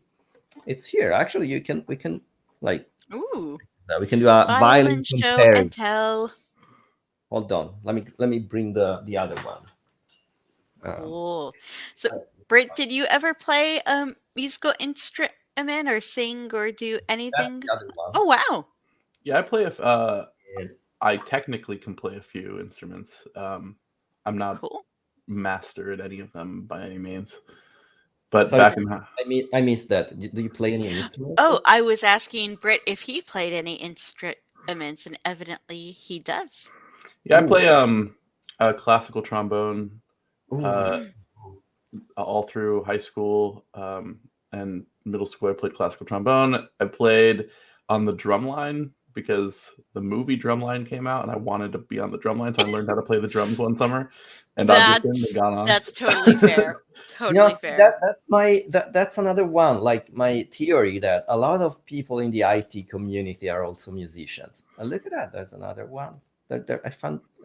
It's here. Actually, we can like Ooh, we can do a violin violin show and comparison. tell. Hold on. Let me bring the other one. Cool. So, Britt, did you ever play a musical instrument or sing or do That's anything? the other one. Oh, wow. Yeah, I play a. And I technically can play a few instruments. I'm not Cool. master at any of them by any means. But sorry, back in I missed that. Do you play any instruments? Oh, I was asking Britt if he played any instruments, and evidently he does. yeah, I Ooh, play a classical trombone uh, ooh. all through high school and middle school. I played classical trombone. I played on the drum line because the movie Drumline came out, and I wanted to be on the drum line, so I learned how to play the drums one summer and auditioned and got on. That's totally fair. Totally See, fair. that's another one. Like my theory that a lot of people in the IT community are also musicians. And look at that. There's another one. I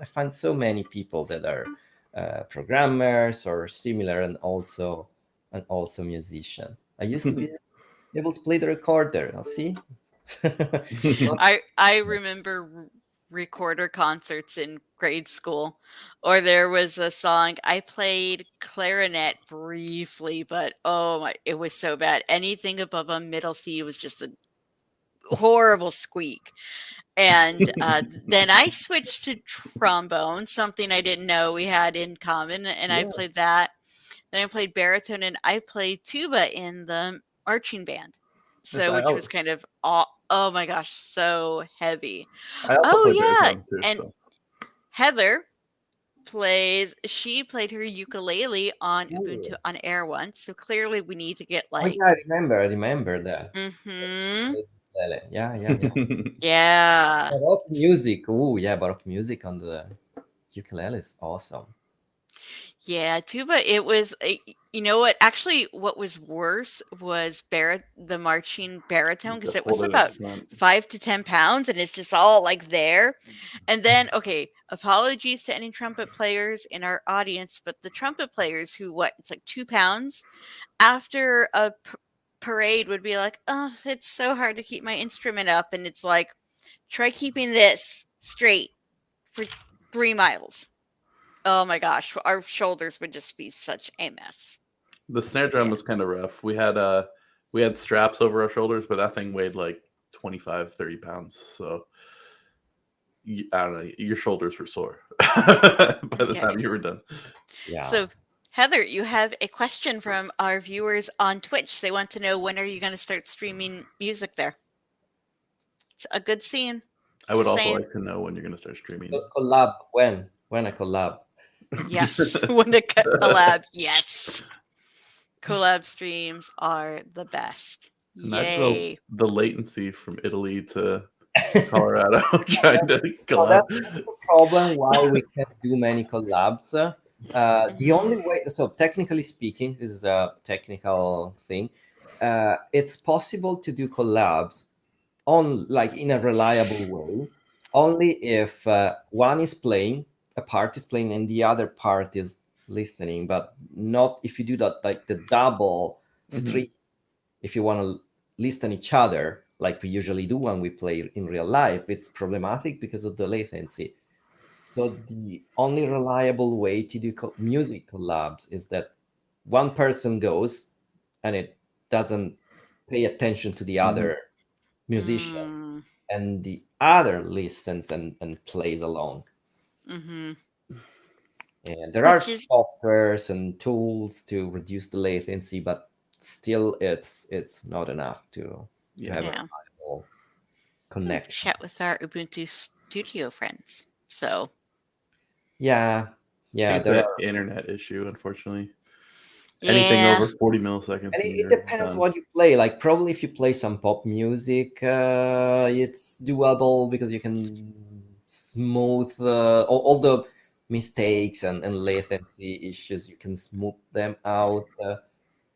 find so many people that are programmers or similar, and also musician. I used to be able to play the recorder. I'll see. I remember recorder concerts in grade school, or there was a song I played clarinet briefly, but oh my, it was so bad. Anything above a middle C was just a horrible squeak. And then I switched to trombone, something I didn't know we had in common, and I Yeah. played that. Then I played baritone, and I played tuba in the marching band. Yes, So, which was kind of oh my gosh, so heavy. I also Oh play yeah, baritone too. and So Heather she played her ukulele on Ooh. Ubuntu on Air once. So clearly, we need to get Oh like, yeah, I remember that. mm-hmm, Yeah. yeah. Baroque music. Oh yeah, Baroque music on the ukulele is awesome. Yeah, tuba, it was you know what? Actually, what was worse was the marching baritone because just it was hold it up about front. 5 to 10 pounds and it's just all like there. And then, okay, apologies to any trumpet players in our audience, but the trumpet players who, it's like 2 pounds after a parade would be like, oh, it's so hard to keep my instrument up. And it's like, try keeping this straight for 3 miles. Oh my gosh, our shoulders would just be such a mess. The snare drum Yeah. was kind of rough. We had straps over our shoulders, but that thing weighed like 25, 30 pounds. So I don't know, your shoulders were sore by the Yeah. time you were done. Yeah. So, Heather, you have a question from our viewers on Twitch. They want to know, when are you going to start streaming music there? It's a good scene. I would Just also saying. like to know when you're going to start streaming. Collab when a collab. Yes. When the collab. Yes. Collab streams are the best. Imagine Yay. the latency from Italy to Colorado trying to Well, collab. that's the problem why we can't do many collabs. The only way, so technically speaking, this is a technical thing. it's possible to do collabs on like in a reliable way only if one is playing, a part is playing, and the other part is listening, but not if you do that like the double stream. If you want to listen each other like we usually do when we play in real life, it's problematic because of the latency. So the only reliable way to do music collabs is that one person goes and it doesn't pay attention to the other musician, Mm, and the other listens and plays along. mm-hmm. And there are Which is softwares and tools to reduce the latency, but still it's not enough to Yeah. have a yeah. reliable We connection. chat with our Ubuntu Studio friends. So Yeah, I yeah, get there that are. internet issue, unfortunately. Anything yeah. over 40 milliseconds And and it you're depends done. what you play. Like probably if you play some pop music, it's doable because you can smooth all the mistakes and latency issues. You can smooth them out.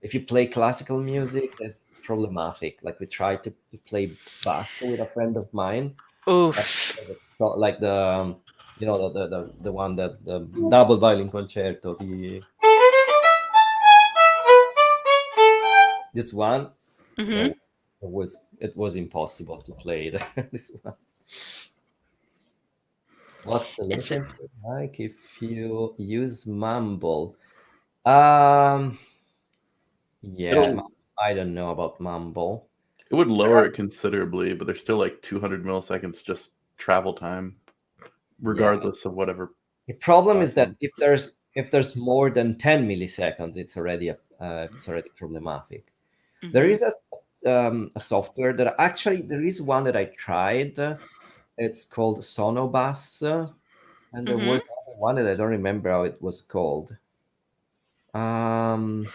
If you play classical music, it's problematic. Like we tried to play Bach with a friend of mine, uh, Oof. like the the one that the double violin concerto, the this one. Mm-hmm. Oh, it was impossible to play this one. What's the It's latency like if you use Mumble? Um, yeah, It'll I don't know about Mumble. it would lower it considerably, but there's still like 200 milliseconds just travel time, Yeah, regardless of whatever the problem is that platform. if there's more than 10 milliseconds, it's already problematic. There mm-hmm. is a software that actually there is one that I tried. It's called Sonobus, and there Mm-hmm. was another one that I don't remember how it was called. Um,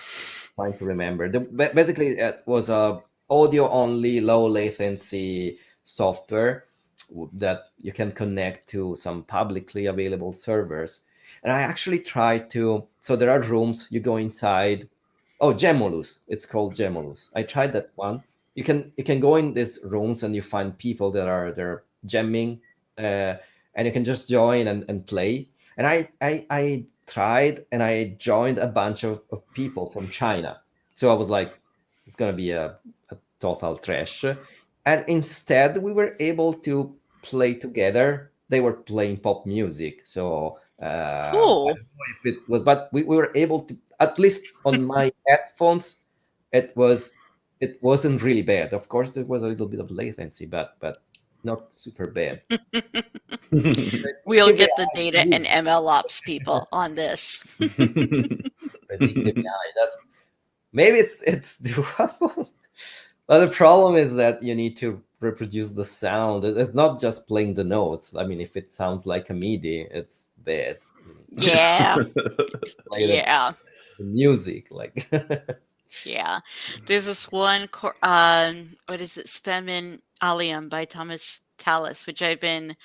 Trying to remember. Basically, it was a audio only, low latency software that you can connect to some publicly available servers. And I actually tried to. So there are rooms. You go inside. Oh, Gemolus. It's called Gemolus. I tried that one. You can go in these rooms and you find people that are they're jamming, uh, and you can just join and play. And I tried and I joined a bunch of people from China. So I was like, it's gonna be a total trash. And instead we were able to play together. They were playing pop music. So I Cool. don't know if it was, but we were able to, at least on my headphones, it was it wasn't really bad. Of course there was a little bit of latency, but not super bad. We'll Predictive get the AI data and is ML ops people on this. predictive AI. That's maybe it's doable. But the problem is that you need to reproduce the sound. It's not just playing the notes. I mean, if it sounds like a MIDI, it's bad. You need to Yeah. play Yeah. the music. Like, Yeah. There's this one, what is it? Spemen Allium by Thomas Tallis, which I've been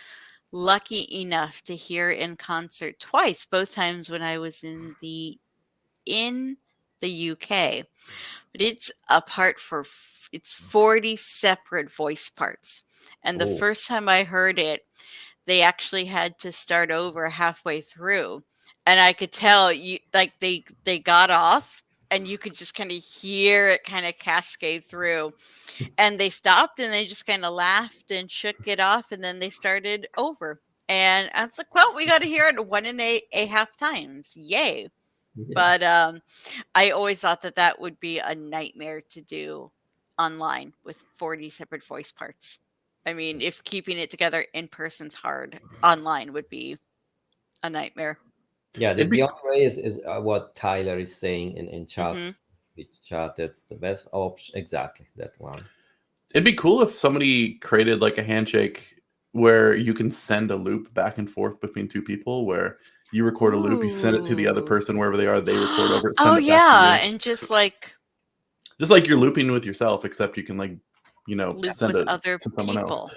lucky enough to hear in concert twice, both times when I was in the UK. But it's a part for it's 40 separate voice parts. And the oh, first time I heard it, they actually had to start over halfway through. And I could tell you like they got off and you could just kind of hear it kind of cascade through. And they stopped and they just kind of laughed and shook it off and then they started over. And I was like, well, we got to hear it one and a half times. Yay. yeah, But I always thought that that would be a nightmare to do online with 40 separate voice parts. I mean, if keeping it together in person's hard, online would be a nightmare. yeah. The, It'd the be only way is what Tyler is saying in chat. Hmm. With chat, that's the best option. Exactly that one. it'd be cool if somebody created like a handshake where you can send a loop back and forth between two people where you record a loop, you send it to the other Ooh. person wherever they are, they record over it, Oh, send it back to yeah. you. And just like Just like you're looping with yourself, except you can like, loop send with it other to someone else. people.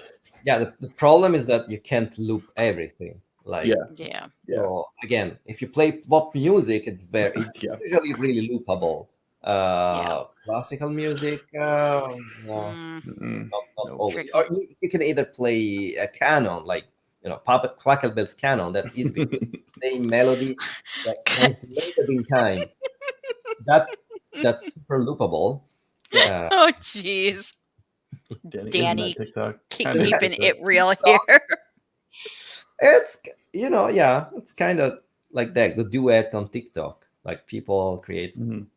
Yeah, the problem is that you can't loop everything. Like, Yeah. Yeah. Yeah. so again, if you play pop music, it's Yeah. usually really loopable. Yeah. Classical music, no, Mm, Mm-mm. not Nope. always. Or tricky. you can either play a canon, like Puppet Clackle Bell's canon. That's easy because same melody that translated in time. That that's super loopable. Yeah, Uh, Oh, jeez. Danny, isn't that Danny TikTok? Kind of keeping TikTok. it real here. it's yeah, it's kind of like that. The duet on TikTok, like people create Mhm.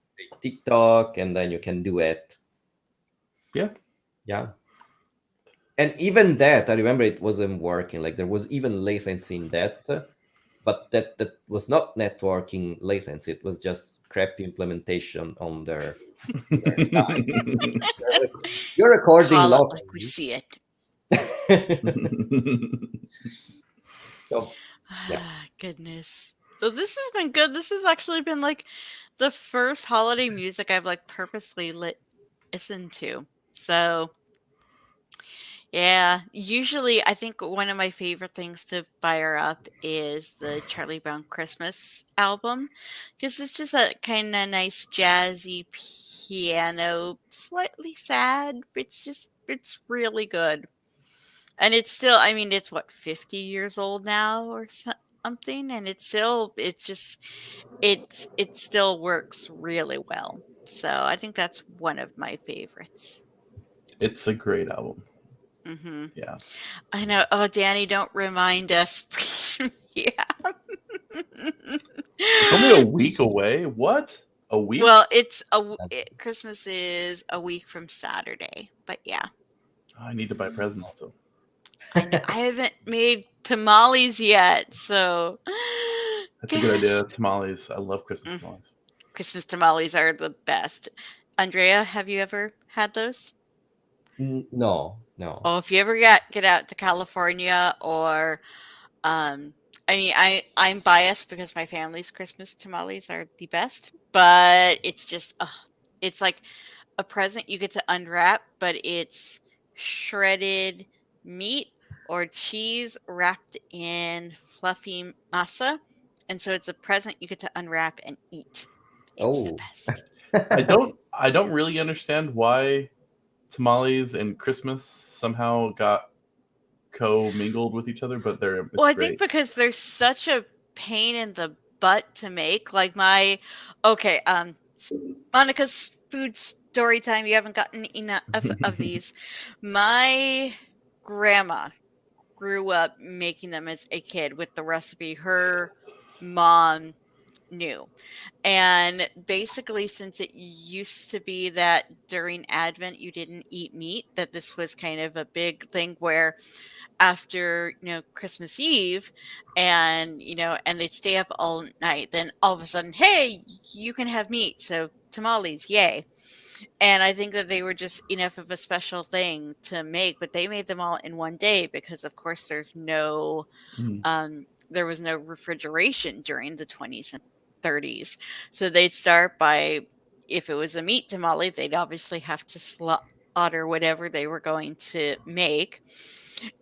TikTok, and then you can duet. Yeah. Yeah. And even that, I remember it wasn't working. Like there was even latency in that, but that was not networking latency. It was just crappy implementation on their side. You're recording Call it like we locally, see it. so yeah. Ah, goodness. Well, this has been good. This has actually been like the first holiday music I've like purposely listened to. So, yeah, usually I think one of my favorite things to fire up is the Charlie Brown Christmas album because it's just a kind of nice jazzy piano, slightly sad. It's really good. And it's still, I mean, it's what, 50 years old now or something, and it still works really well. So I think that's one of my favorites. It's a great album. Hmm. Yeah. I know. Oh, Danny, don't remind us. Yeah. It's only a week away. What? A week? Well, Christmas is a week from Saturday, but yeah, I need to buy presents still. I know. I haven't made tamales yet, so That's a good idea. gasp. Tamales. I love Christmas Mm, tamales. Christmas tamales are the best. Andrea, have you ever had those? No, no. Oh, if you ever get out to California or Um, I mean, I'm biased because my family's Christmas tamales are the best, but it's just, ugh, it's like a present you get to unwrap, but it's shredded meat or cheese wrapped in fluffy masa, and so it's a present you get to unwrap and eat. It's the Oh. best. I don't really understand why tamales and Christmas somehow got co-mingled with each other, but Well, it's I think great. because there's such a pain in the butt to make. Like okay, Monica's food story time. You haven't gotten enough of these. My grandma grew up making them as a kid with the recipe her mom knew. And basically, since it used to be that during Advent you didn't eat meat, that this was kind of a big thing where after Christmas Eve and they'd stay up all night, then all of a sudden, hey, you can have meat, so tamales, yay. And I think that they were just enough of a special thing to make, but they made them all in one day because of course Mm. there was no refrigeration during the 20s and 30s. So they'd start by, if it was a meat tamale, they'd obviously have to slaughter whatever they were going to make.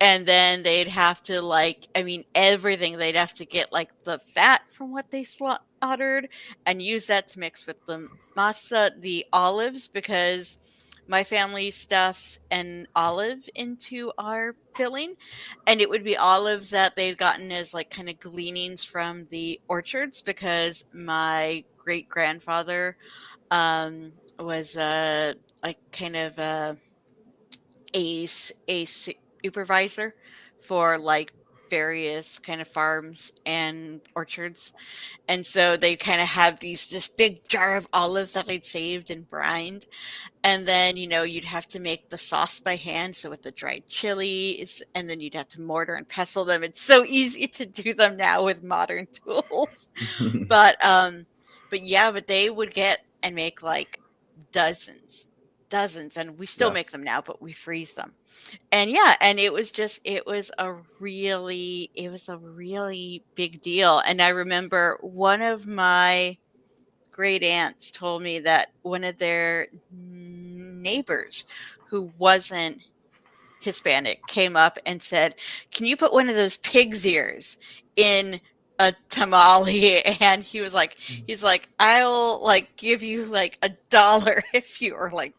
And then they'd have to, like, I mean, everything. They'd have to get, like, the fat from what they slaughtered and use that to mix with the masa, the olives, because my family stuffs an olive into our filling, and it would be olives that they'd gotten as like kind of gleanings from the orchards because my great grandfather was like kind of a supervisor for like various kind of farms and orchards, and so they kind of have this big jar of olives that they'd saved and brined, and then, you'd have to make the sauce by hand. So with the dried chilies, and then you'd have to mortar and pestle them. It's so easy to do them now with modern tools. But yeah, but they would get and make like dozens, dozens, and we still Yeah. make them now, but we freeze them. And yeah, and it was a really big deal. And I remember one of my great aunts told me that one of their neighbors who wasn't Hispanic came up and said, "Can you put one of those pig's ears in a tamale, and he's like, I'll like give you like $1 if you, or like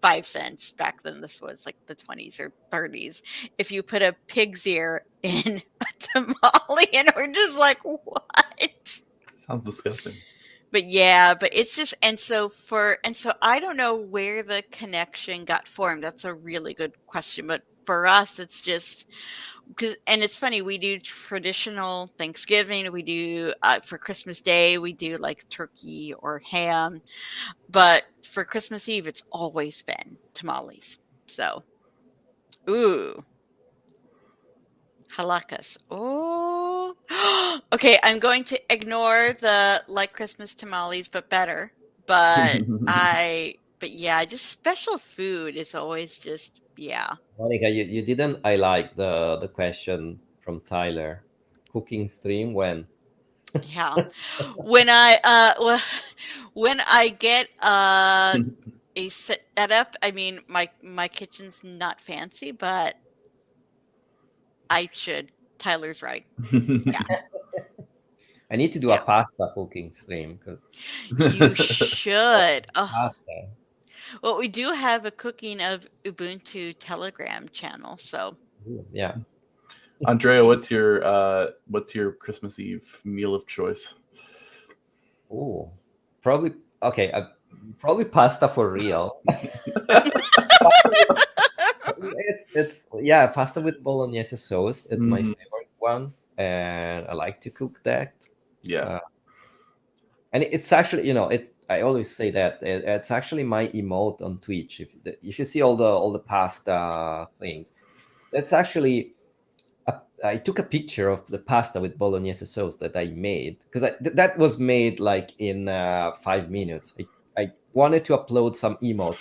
5 cents back then. This was like the 20s or 30s. If you put a pig's ear in a tamale, and we're just like, what? Sounds disgusting. But yeah, but it's just, and so I don't know where the connection got formed. That's a really good question. But for us, it's just because, and it's funny, we do traditional Thanksgiving, we do for Christmas Day, we do like turkey or ham, but for Christmas Eve, it's always been tamales. So, ooh, halakas. Oh, okay. I'm going to ignore the like Christmas tamales, but better. But but yeah, just special food is always just, yeah. Monica, you didn't. I like the question from Tyler. Cooking stream when? Yeah. When I when I get a setup, I mean my kitchen's not fancy, but I should. Tyler's right. Yeah. I need to do a Yeah. pasta cooking stream because You should. Oh, pasta. well, we do have a cooking of Ubuntu Telegram channel, so Yeah. Andrea, what's your Christmas Eve meal of choice? Oh, probably okay. Probably pasta for real. It's yeah, pasta with bolognese sauce. It's my favorite one, and I like to cook that. Yeah. And it's actually, it's, I always say that it's actually my emote on Twitch. If you see all the pasta things, that's actually I took a picture of the pasta with bolognese sauce that I made because that was made like in 5 minutes. I wanted to upload some emotes.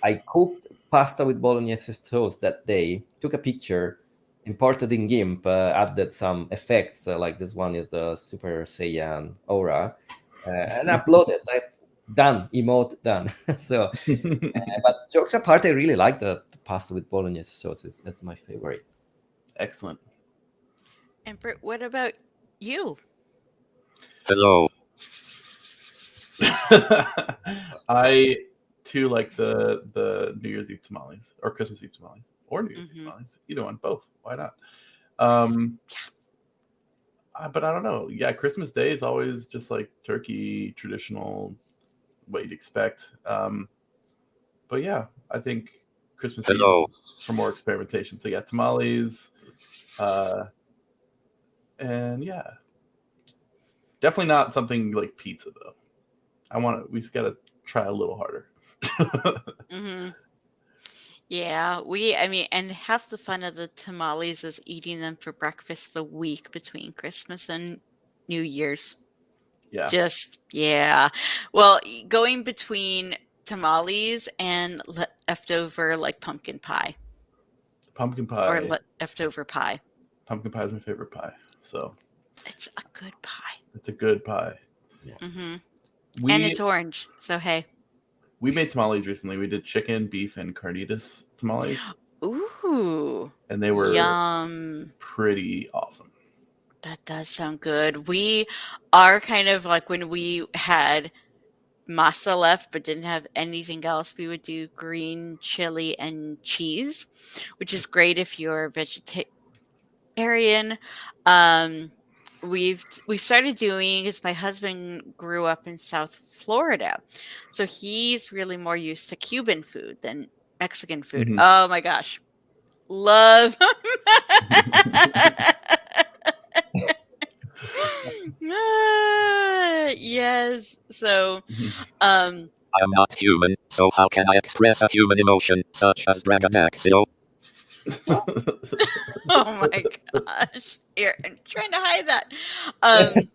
I cooked pasta with bolognese sauce that day, took a picture, imported in GIMP, added some effects, like this one is the Super Saiyan aura, and uploaded. Like, done, emote done. So, but jokes apart, I really like the pasta with bolognese sauce. It's my favorite. Excellent. And Britt, what about you? Hello. I too like the New Year's Eve tamales or Christmas Eve tamales or New Year's Eve tamales. Either one, both. Why not? But I don't know. Yeah, Christmas Day is always just like turkey, traditional, what you'd expect. But yeah, I think Christmas Hello. Eve for more experimentation. So yeah, tamales, and yeah, definitely not something like pizza though. We just gotta try a little harder. Mm-hmm. Yeah, I mean, and half the fun of the tamales is eating them for breakfast the week between Christmas and New Year's. Yeah. Just, yeah. Well, going between tamales and leftover like pumpkin pie Pumpkin or pie. leftover pie. Pumpkin pie is my favorite pie. So It's a good pie. it's a good pie. Mm-hmm. And We it's orange, so hey. we made tamales recently. We did chicken, beef, and carnitas tamales, Ooh, and they were yum. pretty awesome. That does sound good. We are kind of like when we had masa left but didn't have anything else, we would do green chili and cheese, which is great if you're vegetarian. Um, we started doing because my husband grew up in South Florida, so he's really more used to Cuban food than Mexican food. Mhm. Oh my gosh, love. Yes. So, um, I am not human, so how can I express a human emotion, such as braggadocio? oh my gosh, here I'm trying to hide that.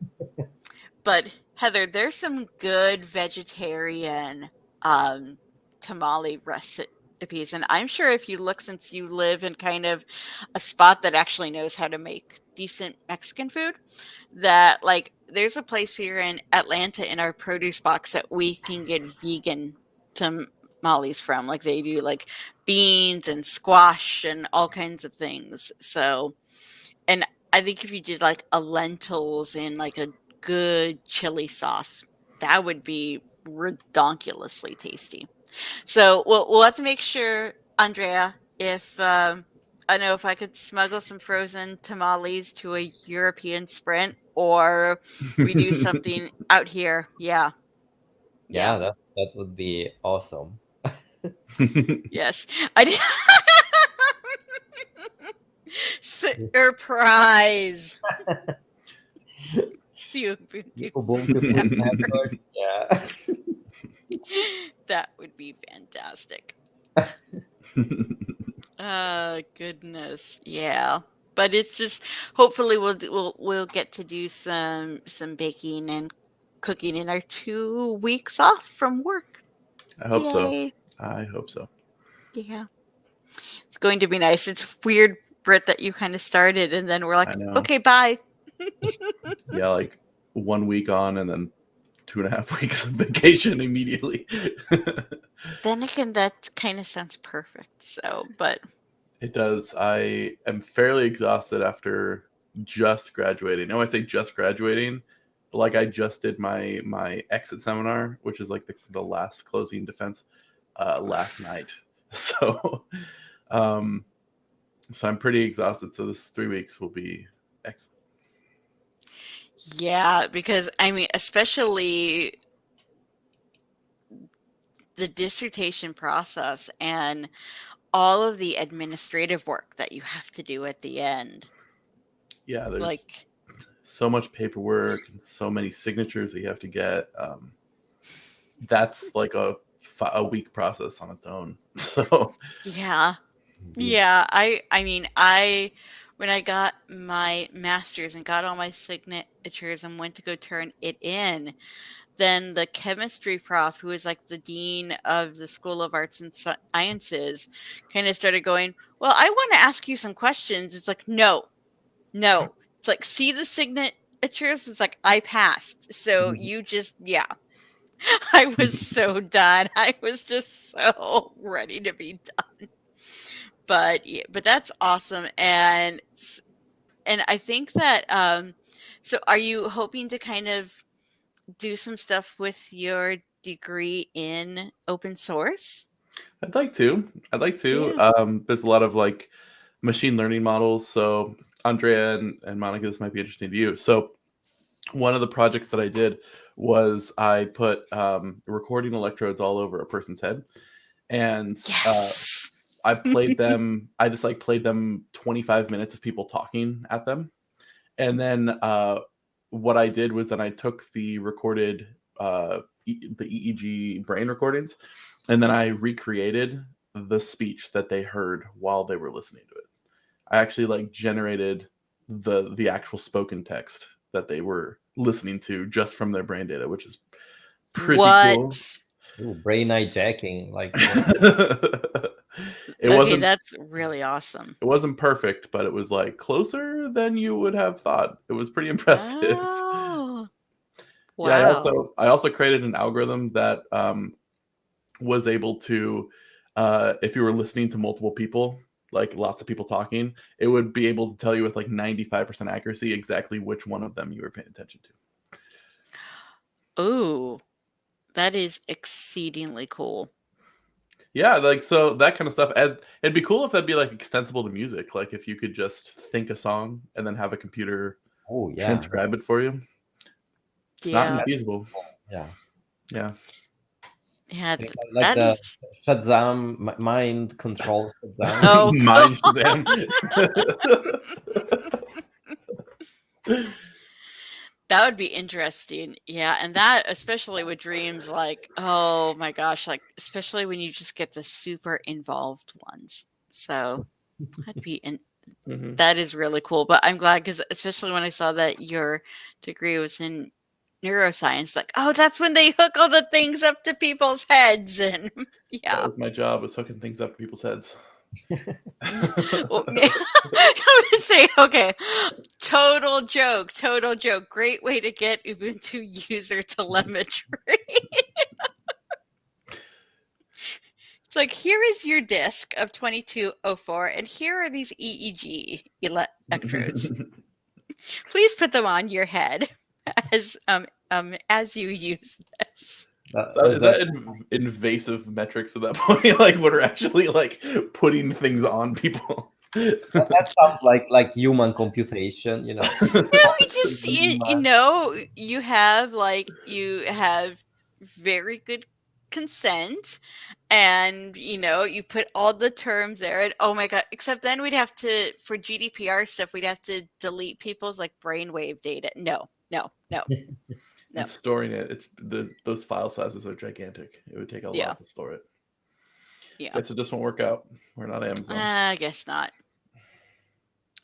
But Heather, there's some good vegetarian tamale recipes, and I'm sure if you look, since you live in kind of a spot that actually knows how to make decent Mexican food, that like there's a place here in Atlanta in our produce box that we can get vegan tamales from. Like they do like beans and squash and all kinds of things. So, and I think if you did like a lentils in like a good chili sauce, that would be redonkulously tasty. So we'll have to make sure, Andrea, if I know if I could smuggle some frozen tamales to a European Sprint, or we do something out here. Yeah, yeah, Yeah, that would be awesome. yes. I did. Surprise! The Ubuntu Ubuntu Food wrapper. Network. Yeah. That would be fantastic. Goodness, yeah. But it's just hopefully we'll get to do some baking and cooking in our 2 weeks off from work. I hope so. Yay! I hope so. Yeah, it's going to be nice. It's weird, Britt, that you kind of started and then we're like, I know. okay, bye. Yeah, like 1 week on and then 2.5 weeks of vacation immediately. Then again, that kind of sounds perfect. So, but It does. I am fairly exhausted after just graduating. And when I say just graduating, like I just did my exit seminar, which is like the last closing defense last night. So so I'm pretty exhausted. So this 3 weeks will be excellent. yeah, because I mean, especially the dissertation process and all of the administrative work that you have to do at the end. Yeah, there's Like, so much paperwork and so many signatures that you have to get. That's like a week process on its own. So yeah. Indeed. Yeah, I mean, when I got my master's and got all my signatures and went to go turn it in, then the chemistry prof, who was like the dean of the School of Arts and Sciences, kind of started going, "Well, I want to ask you some questions." It's like, "No. No." It's like, "See the signatures?" It's like, "I passed." So you just yeah. I was so done. I was just so ready to be done. But but that's awesome, and I think that so are you hoping to kind of do some stuff with your degree in open source? I'd like to. I'd like to. Yeah. There's a lot of like machine learning models. So Andrea and Monica, this might be interesting to you. So one of the projects that I did was I put recording electrodes all over a person's head, and Yes. I played them. I just like played them 25 minutes of people talking at them, and then what I did was then I took the recorded the EEG brain recordings, and then I recreated the speech that they heard while they were listening to it. I actually like generated the actual spoken text that they were listening to just from their brain data, which is pretty cool. What? Ooh, brain hijacking, like It Okay, wasn't that's really awesome. it wasn't perfect, but it was like closer than you would have thought. It was pretty impressive. Oh, Yeah, wow. I also created an algorithm that was able to, if you were listening to multiple people, like lots of people talking, it would be able to tell you with like 95% accuracy exactly which one of them you were paying attention to. Ooh, that is exceedingly cool. Yeah, like so that kind of stuff. And it'd be cool if that'd be like extensible to music. Like if you could just think a song and then have a computer oh yeah, transcribe it for you. It's not Yeah. infeasible. yeah. Yeah. Yeah, Like that the is Shazam mind control Shazam. oh Mind Shazam. that would be interesting. Yeah, and that especially with dreams, like, oh my gosh, like especially when you just get the super involved ones. So that'd be Mhm. that is really cool. But I'm glad because especially when I saw that your degree was in neuroscience, like, oh, that's when they hook all the things up to people's heads, and That yeah. was my job, was hooking things up to people's heads. Well, I would say, okay, total joke, total joke. Great way to get Ubuntu user telemetry. It's like, here is your disk of 2204, and here are these EEG electrodes. Please put them on your head as you use this. Is that invasive metrics at that point? Like, what are actually like putting things on people? that sounds like human computation, No, we just you have very good consent, and you put all the terms there, and oh my god, except then we'd have to, for GDPR stuff, we'd have to delete people's like brainwave data. No. And storing it, those file sizes are gigantic. It would take a lot to store it. Yeah. Guess it just won't work out. We're not Amazon. I guess not.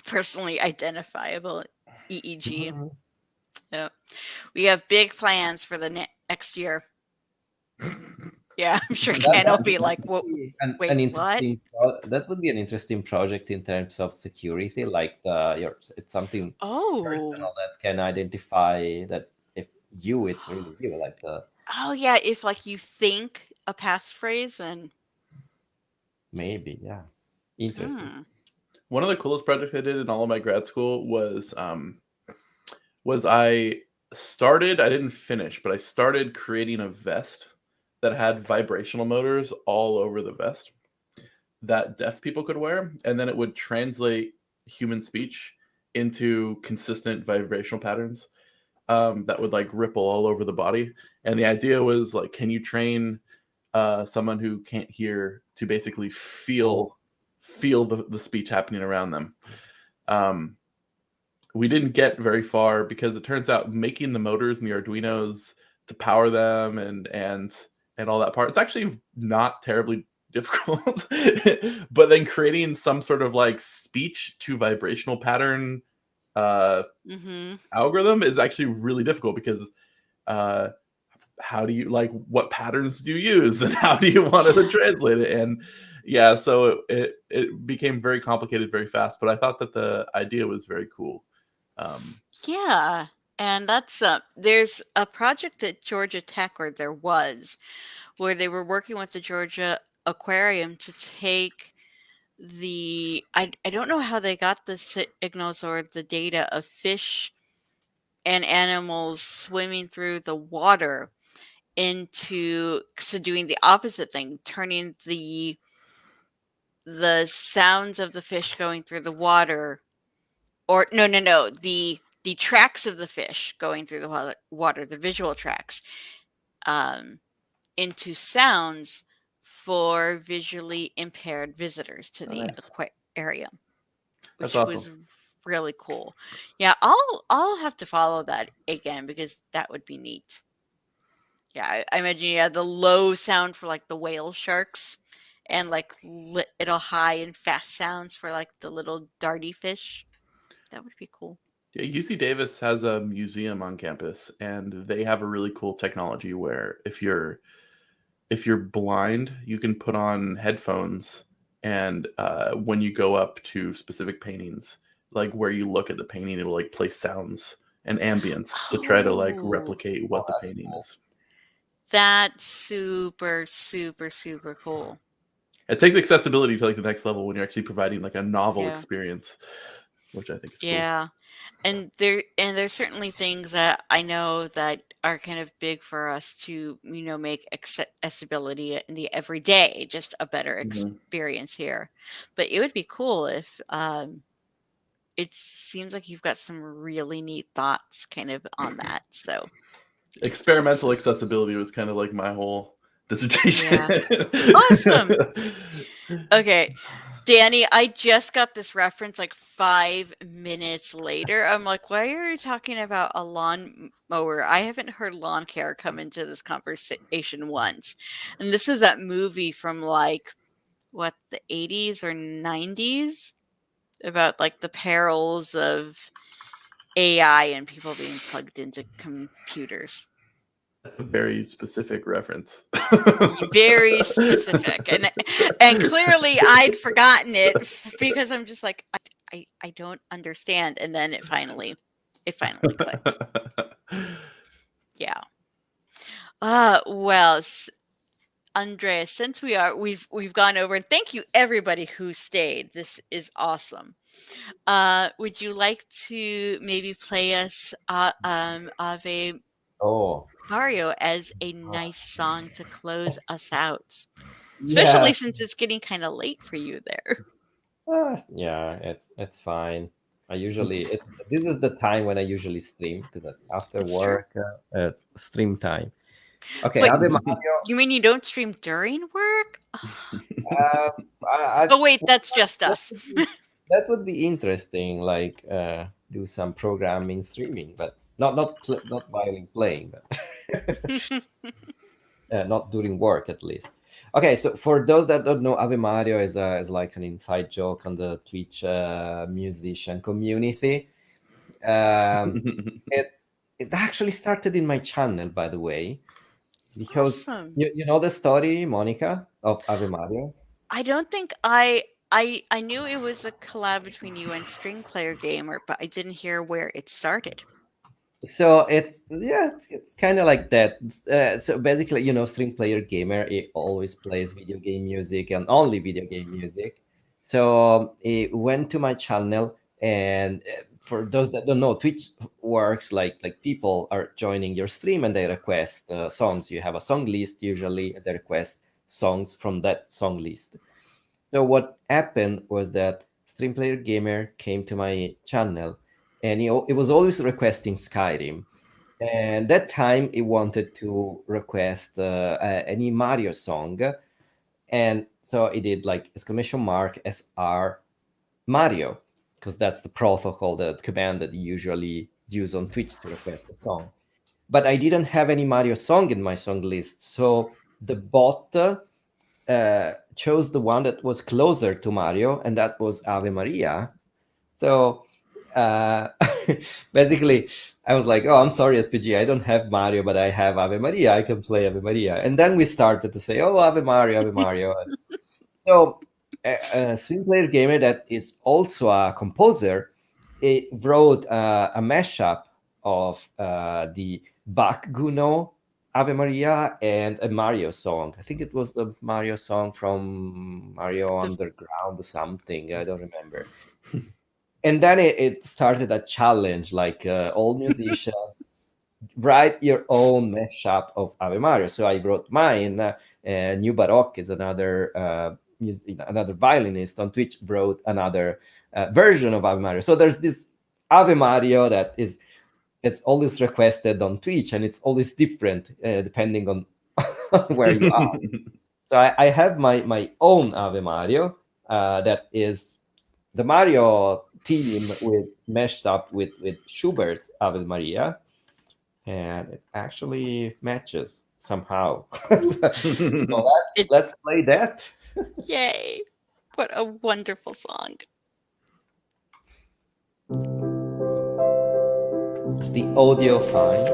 Personally identifiable EEG. Yeah. We have big plans for the next year. Yeah, I'm sure Ken will be like, "What? Wait, what?" That would be an interesting project in terms of security. Like it's something personal that can identify that if it's really you. Like the if like you think a passphrase, then maybe interesting. One of the coolest projects I did in all of my grad school was I didn't finish, but I started creating a vest that had vibrational motors all over the vest that deaf people could wear, and then it would translate human speech into consistent vibrational patterns that would like ripple all over the body. And the idea was like, can you train someone who can't hear to basically feel the speech happening around them? We didn't get very far because it turns out making the motors and the Arduinos to power them and all that part, it's actually not terribly difficult. But then creating some sort of like speech to vibrational pattern algorithm is actually really difficult because how do you what patterns do you use and how do you want to translate it? And so it became very complicated very fast, but I thought that the idea was very cool. And that's there's a project at Georgia Tech, or there was, where they were working with the Georgia Aquarium to take I don't know how they got the signals or the data of fish and animals swimming through the water doing the opposite thing, turning the sounds of the fish going through the water, or the tracks of the fish going through the water, the visual tracks, into sounds for visually impaired visitors to the aquarium, which was really cool. Yeah, I'll have to follow that again because that would be neat. Yeah, I imagine the low sound for like the whale sharks, and like little high and fast sounds for like the little darty fish. That would be cool. Yeah, UC Davis has a museum on campus, and they have a really cool technology where if you're blind, you can put on headphones, and when you go up to specific paintings, like where you look at the painting, it'll like play sounds and ambience to try to like replicate what the painting is. That's super, super, super cool. It takes accessibility to like the next level when you're actually providing like a novel experience, which I think is cool. Yeah. And there's certainly things that I know that are kind of big for us to, make accessibility in the everyday just a better experience here. But it would be cool if it seems like you've got some really neat thoughts kind of on that. So experimental accessibility was kind of like my whole dissertation. Yeah. Awesome. Okay. Danny, I just got this reference like 5 minutes later. I'm like, why are you talking about a lawn mower? I haven't heard lawn care come into this conversation once. And this is that movie from like, the 80s or 90s? About like the perils of AI and people being plugged into computers. A very specific reference. Very specific, and clearly I'd forgotten it because I'm just like I don't understand, and then it finally clicked. Yeah. Well, Andreas, since we've gone over, and thank you everybody who stayed. This is awesome. Would you like to maybe play us Ave Oh, Mario as a nice song to close us out? yeah. Especially since it's getting kind of late for you there. Yeah, it's fine. I usually it's this is the time when I usually stream because after It's true. work it's stream time. Okay, Wait, Ave Mario. you mean you don't stream during work? Uh, I Oh wait, well, that's just that us. would be, that would be interesting. Like do some programming streaming, but not violin playing, but not during work at least. Okay, so for those that don't know, Ave Mario is like an inside joke on the Twitch musician community. Um, it it actually started in my channel, by the way, because Awesome. you know the story, Monica, of Ave Mario. I don't think I knew it was a collab between you and String Player Gamer, but I didn't hear where it started. So it's yeah, it's kind of like that. So basically, you know, string player gamer, it always plays video game music and only video game music. So it went to my channel, and for those that don't know, Twitch works like people are joining your stream and they request songs. You have a song list usually, and they request songs from that song list. So what happened was that Stream Player Gamer came to my channel, and he was always requesting Skyrim. And that time he wanted to request any Mario song, and so he did like exclamation mark SR Mario, because that's the protocol, the command that you usually use on Twitch to request a song. But I didn't have any Mario song in my song list, so the bot chose the one that was closer to Mario, and that was Ave Maria. So uh, basically, I was like, "Oh, I'm sorry, SPG, I don't have Mario, but I have Ave Maria. I can play Ave Maria." And then we started to say, "Oh, Ave Mario, Ave Mario." So, a string player gamer that is also a composer, wrote a mashup of the Bach Gounod Ave Maria and a Mario song. I think it was the Mario song from Mario The Underground or something. I don't remember. And then it started a challenge, like all musicians write your own mashup of Ave Mario. So I wrote mine. New Baroque is another violinist on Twitch wrote another version of Ave Mario. So there's this Ave Mario that is it's always requested on Twitch, and it's always different depending on where you are. So I have my own Ave Mario that is the Mario theme with meshed up with Schubert's Ave Maria, and it actually matches somehow. So it let's play that. yay. What a wonderful song. Is the audio fine?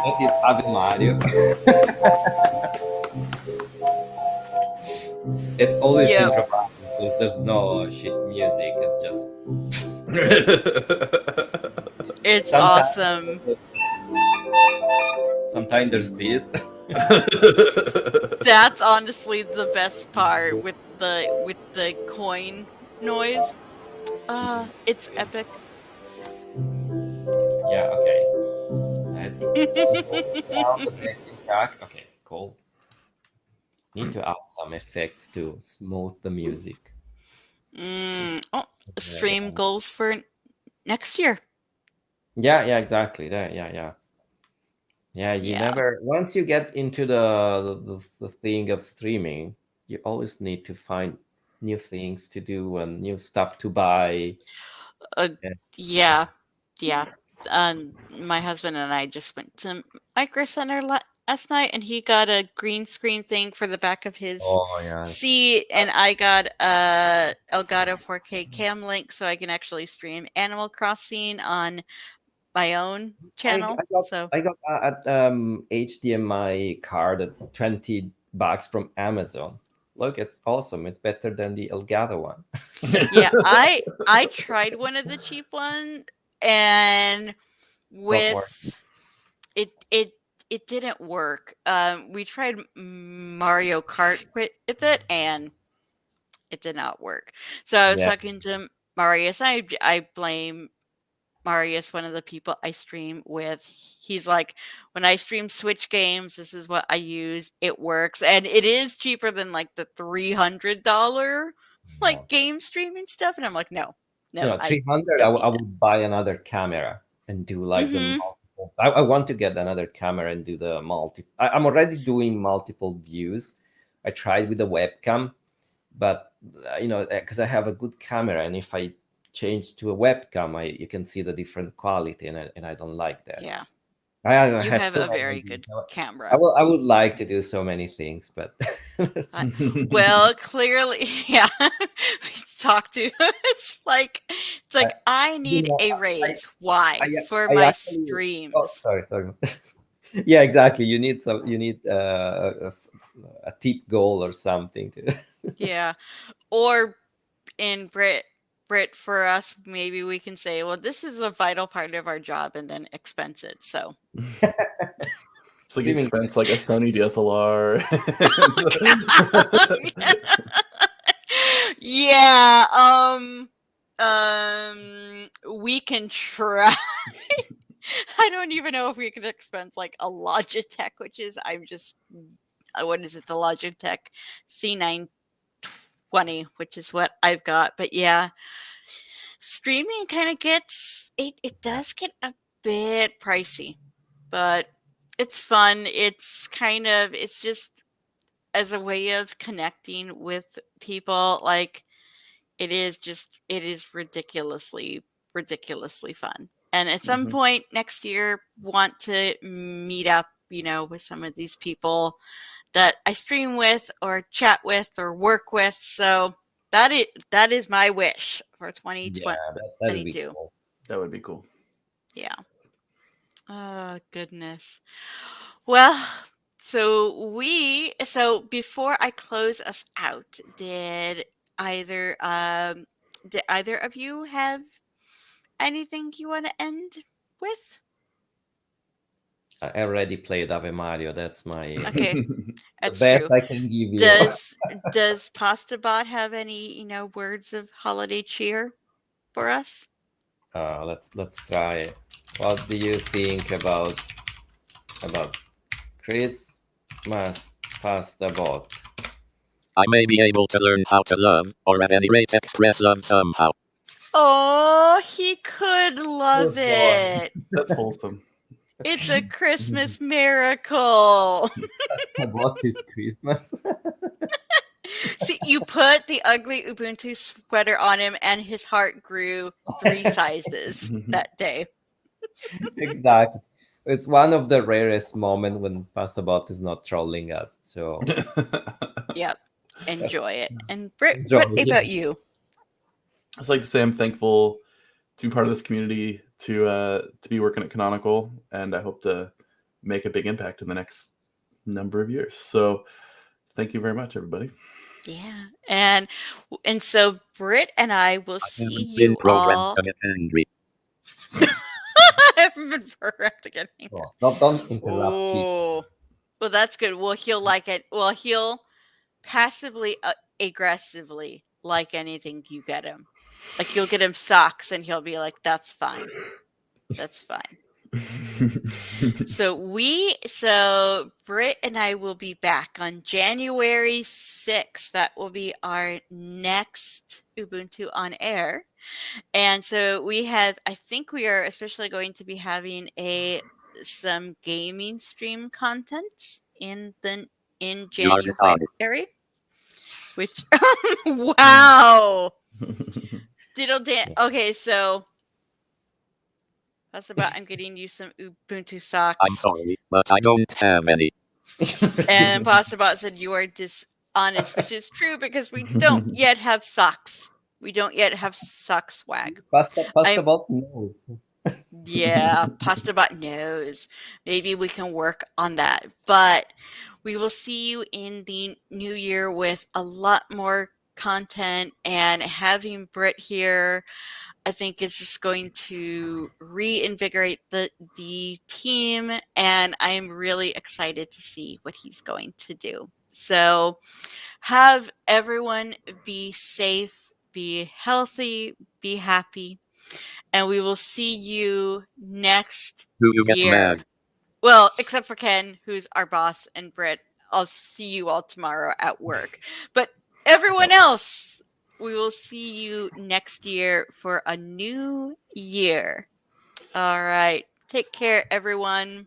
That is Ave Mario. It's always Yep. improvised. There's no sheet music. It's just It's sometimes awesome. sometimes there's this. That's honestly the best part with the coin noise. It's epic. Yeah. Okay. Let's slow down the backing track. Okay. Cool. Need to add some effects to smooth the music. Oh, stream goals for next year. Yeah. Yeah. Exactly. That. Yeah. Yeah. Yeah. You Yeah. never. Once you get into the thing of streaming, you always need to find new things to do and new stuff to buy. Uh, Yeah. yeah. Yeah. My husband and I just went to Micro Center last night, and he got a green screen thing for the back of his Oh yeah. seat, and I got a Elgato 4K cam link so I can actually stream Animal Crossing on my own channel. I got HDMI card at $20 from Amazon. Look, it's awesome. It's better than the Elgato one. Yeah, I tried one of the cheap ones, and with it didn't work. We tried Mario Kart with it, and it did not work. So I was Yeah. talking to Marius. I blame Marius, one of the people I stream with. He's like, when I stream Switch games, this is what I use. It works, and it is cheaper than like the $300 like game streaming stuff. And I'm like, no, I 300. don't need I would buy another camera and do like the Mhm. multiple. I want to get another camera and do the multi. I'm already doing multiple views. I tried with the webcam, but because I have a good camera, and if I change to a webcam, you can see the different quality, and I don't like that. Yeah, I you have have so a very many. good I camera. would like to do so many things, but Well, clearly, yeah. We talked to. It's like I need know, a raise. Why? For I my actually. Oh, streams. sorry. Yeah, exactly. You need a tip goal or something to. Yeah. Or in Brit for us, maybe we can say, well, this is a vital part of our job, and then expense it. So It's like expense like a Sony DSLR. Yeah, we can try. I don't even know if we could expense like a Logitech, which is what is it? The Logitech C920, which is what I've got. But yeah, streaming kind of gets it does get a bit pricey, but it's fun. It's just as a way of connecting with people. Like it is ridiculously fun. And at some point next year, want to meet up, with some of these people that I stream with or chat with or work with. So that is my wish for Yeah, that would be 2022. cool. That would be cool. Yeah. Oh goodness. Well, so before I close us out, did either of you have anything you want to end with? I already played Ave Mario. That's my Okay, the that's best true. I can give you. Does PastaBot have any, words of holiday cheer for us? Let's try. What do you think about Christmas pasta bot? I may be able to learn how to love, or at any rate express love somehow. Oh, he could love it. That's wholesome. It's a Christmas miracle. Pasta bot is Christmas. See, you put the ugly Ubuntu sweater on him, and his heart grew 3 sizes that day. Exactly. It's one of the rarest moments when Pasta bot is not trolling us. So Yep. Enjoy it. And Britt, Enjoy what it. about you? I'd like to say I'm thankful to be part of this community, to be working at Canonical, and I hope to make a big impact in the next number of years. So thank you very much, everybody. Yeah. And so Britt and I will see haven't been you programmed all. to get angry. I haven't been programmed to get angry. Oh, don't interrupt people. Oh, well, that's good. Well, he'll like it. Well, he'll passively aggressively like anything you get him. Like you'll get him socks, and he'll be like, "That's fine. That's fine." So Britt and I will be back on January 6th. That will be our next Ubuntu on air. And so I think we are especially going to be having some gaming stream content in You are dishonest. January. Which wow. Diddle Dan. Okay, so that's about I'm getting you some Ubuntu socks. I'm sorry, but I don't have any. And Pastabot said you are dishonest, which is true because we don't yet have socks. We don't yet have sock swag. Pasta bot knows. Yeah, Pastabot knows. Maybe we can work on that. But we will see you in the new year with a lot more content, and having Britt here, I think is just going to reinvigorate the team, and I am really excited to see what he's going to do. So have everyone be safe, be healthy, be happy, and we will see you next Do you get year. mad? Well, except for Ken, who's our boss, and Britt. I'll see you all tomorrow at work. But everyone else, we will see you next year for a new year. All right. Take care, everyone.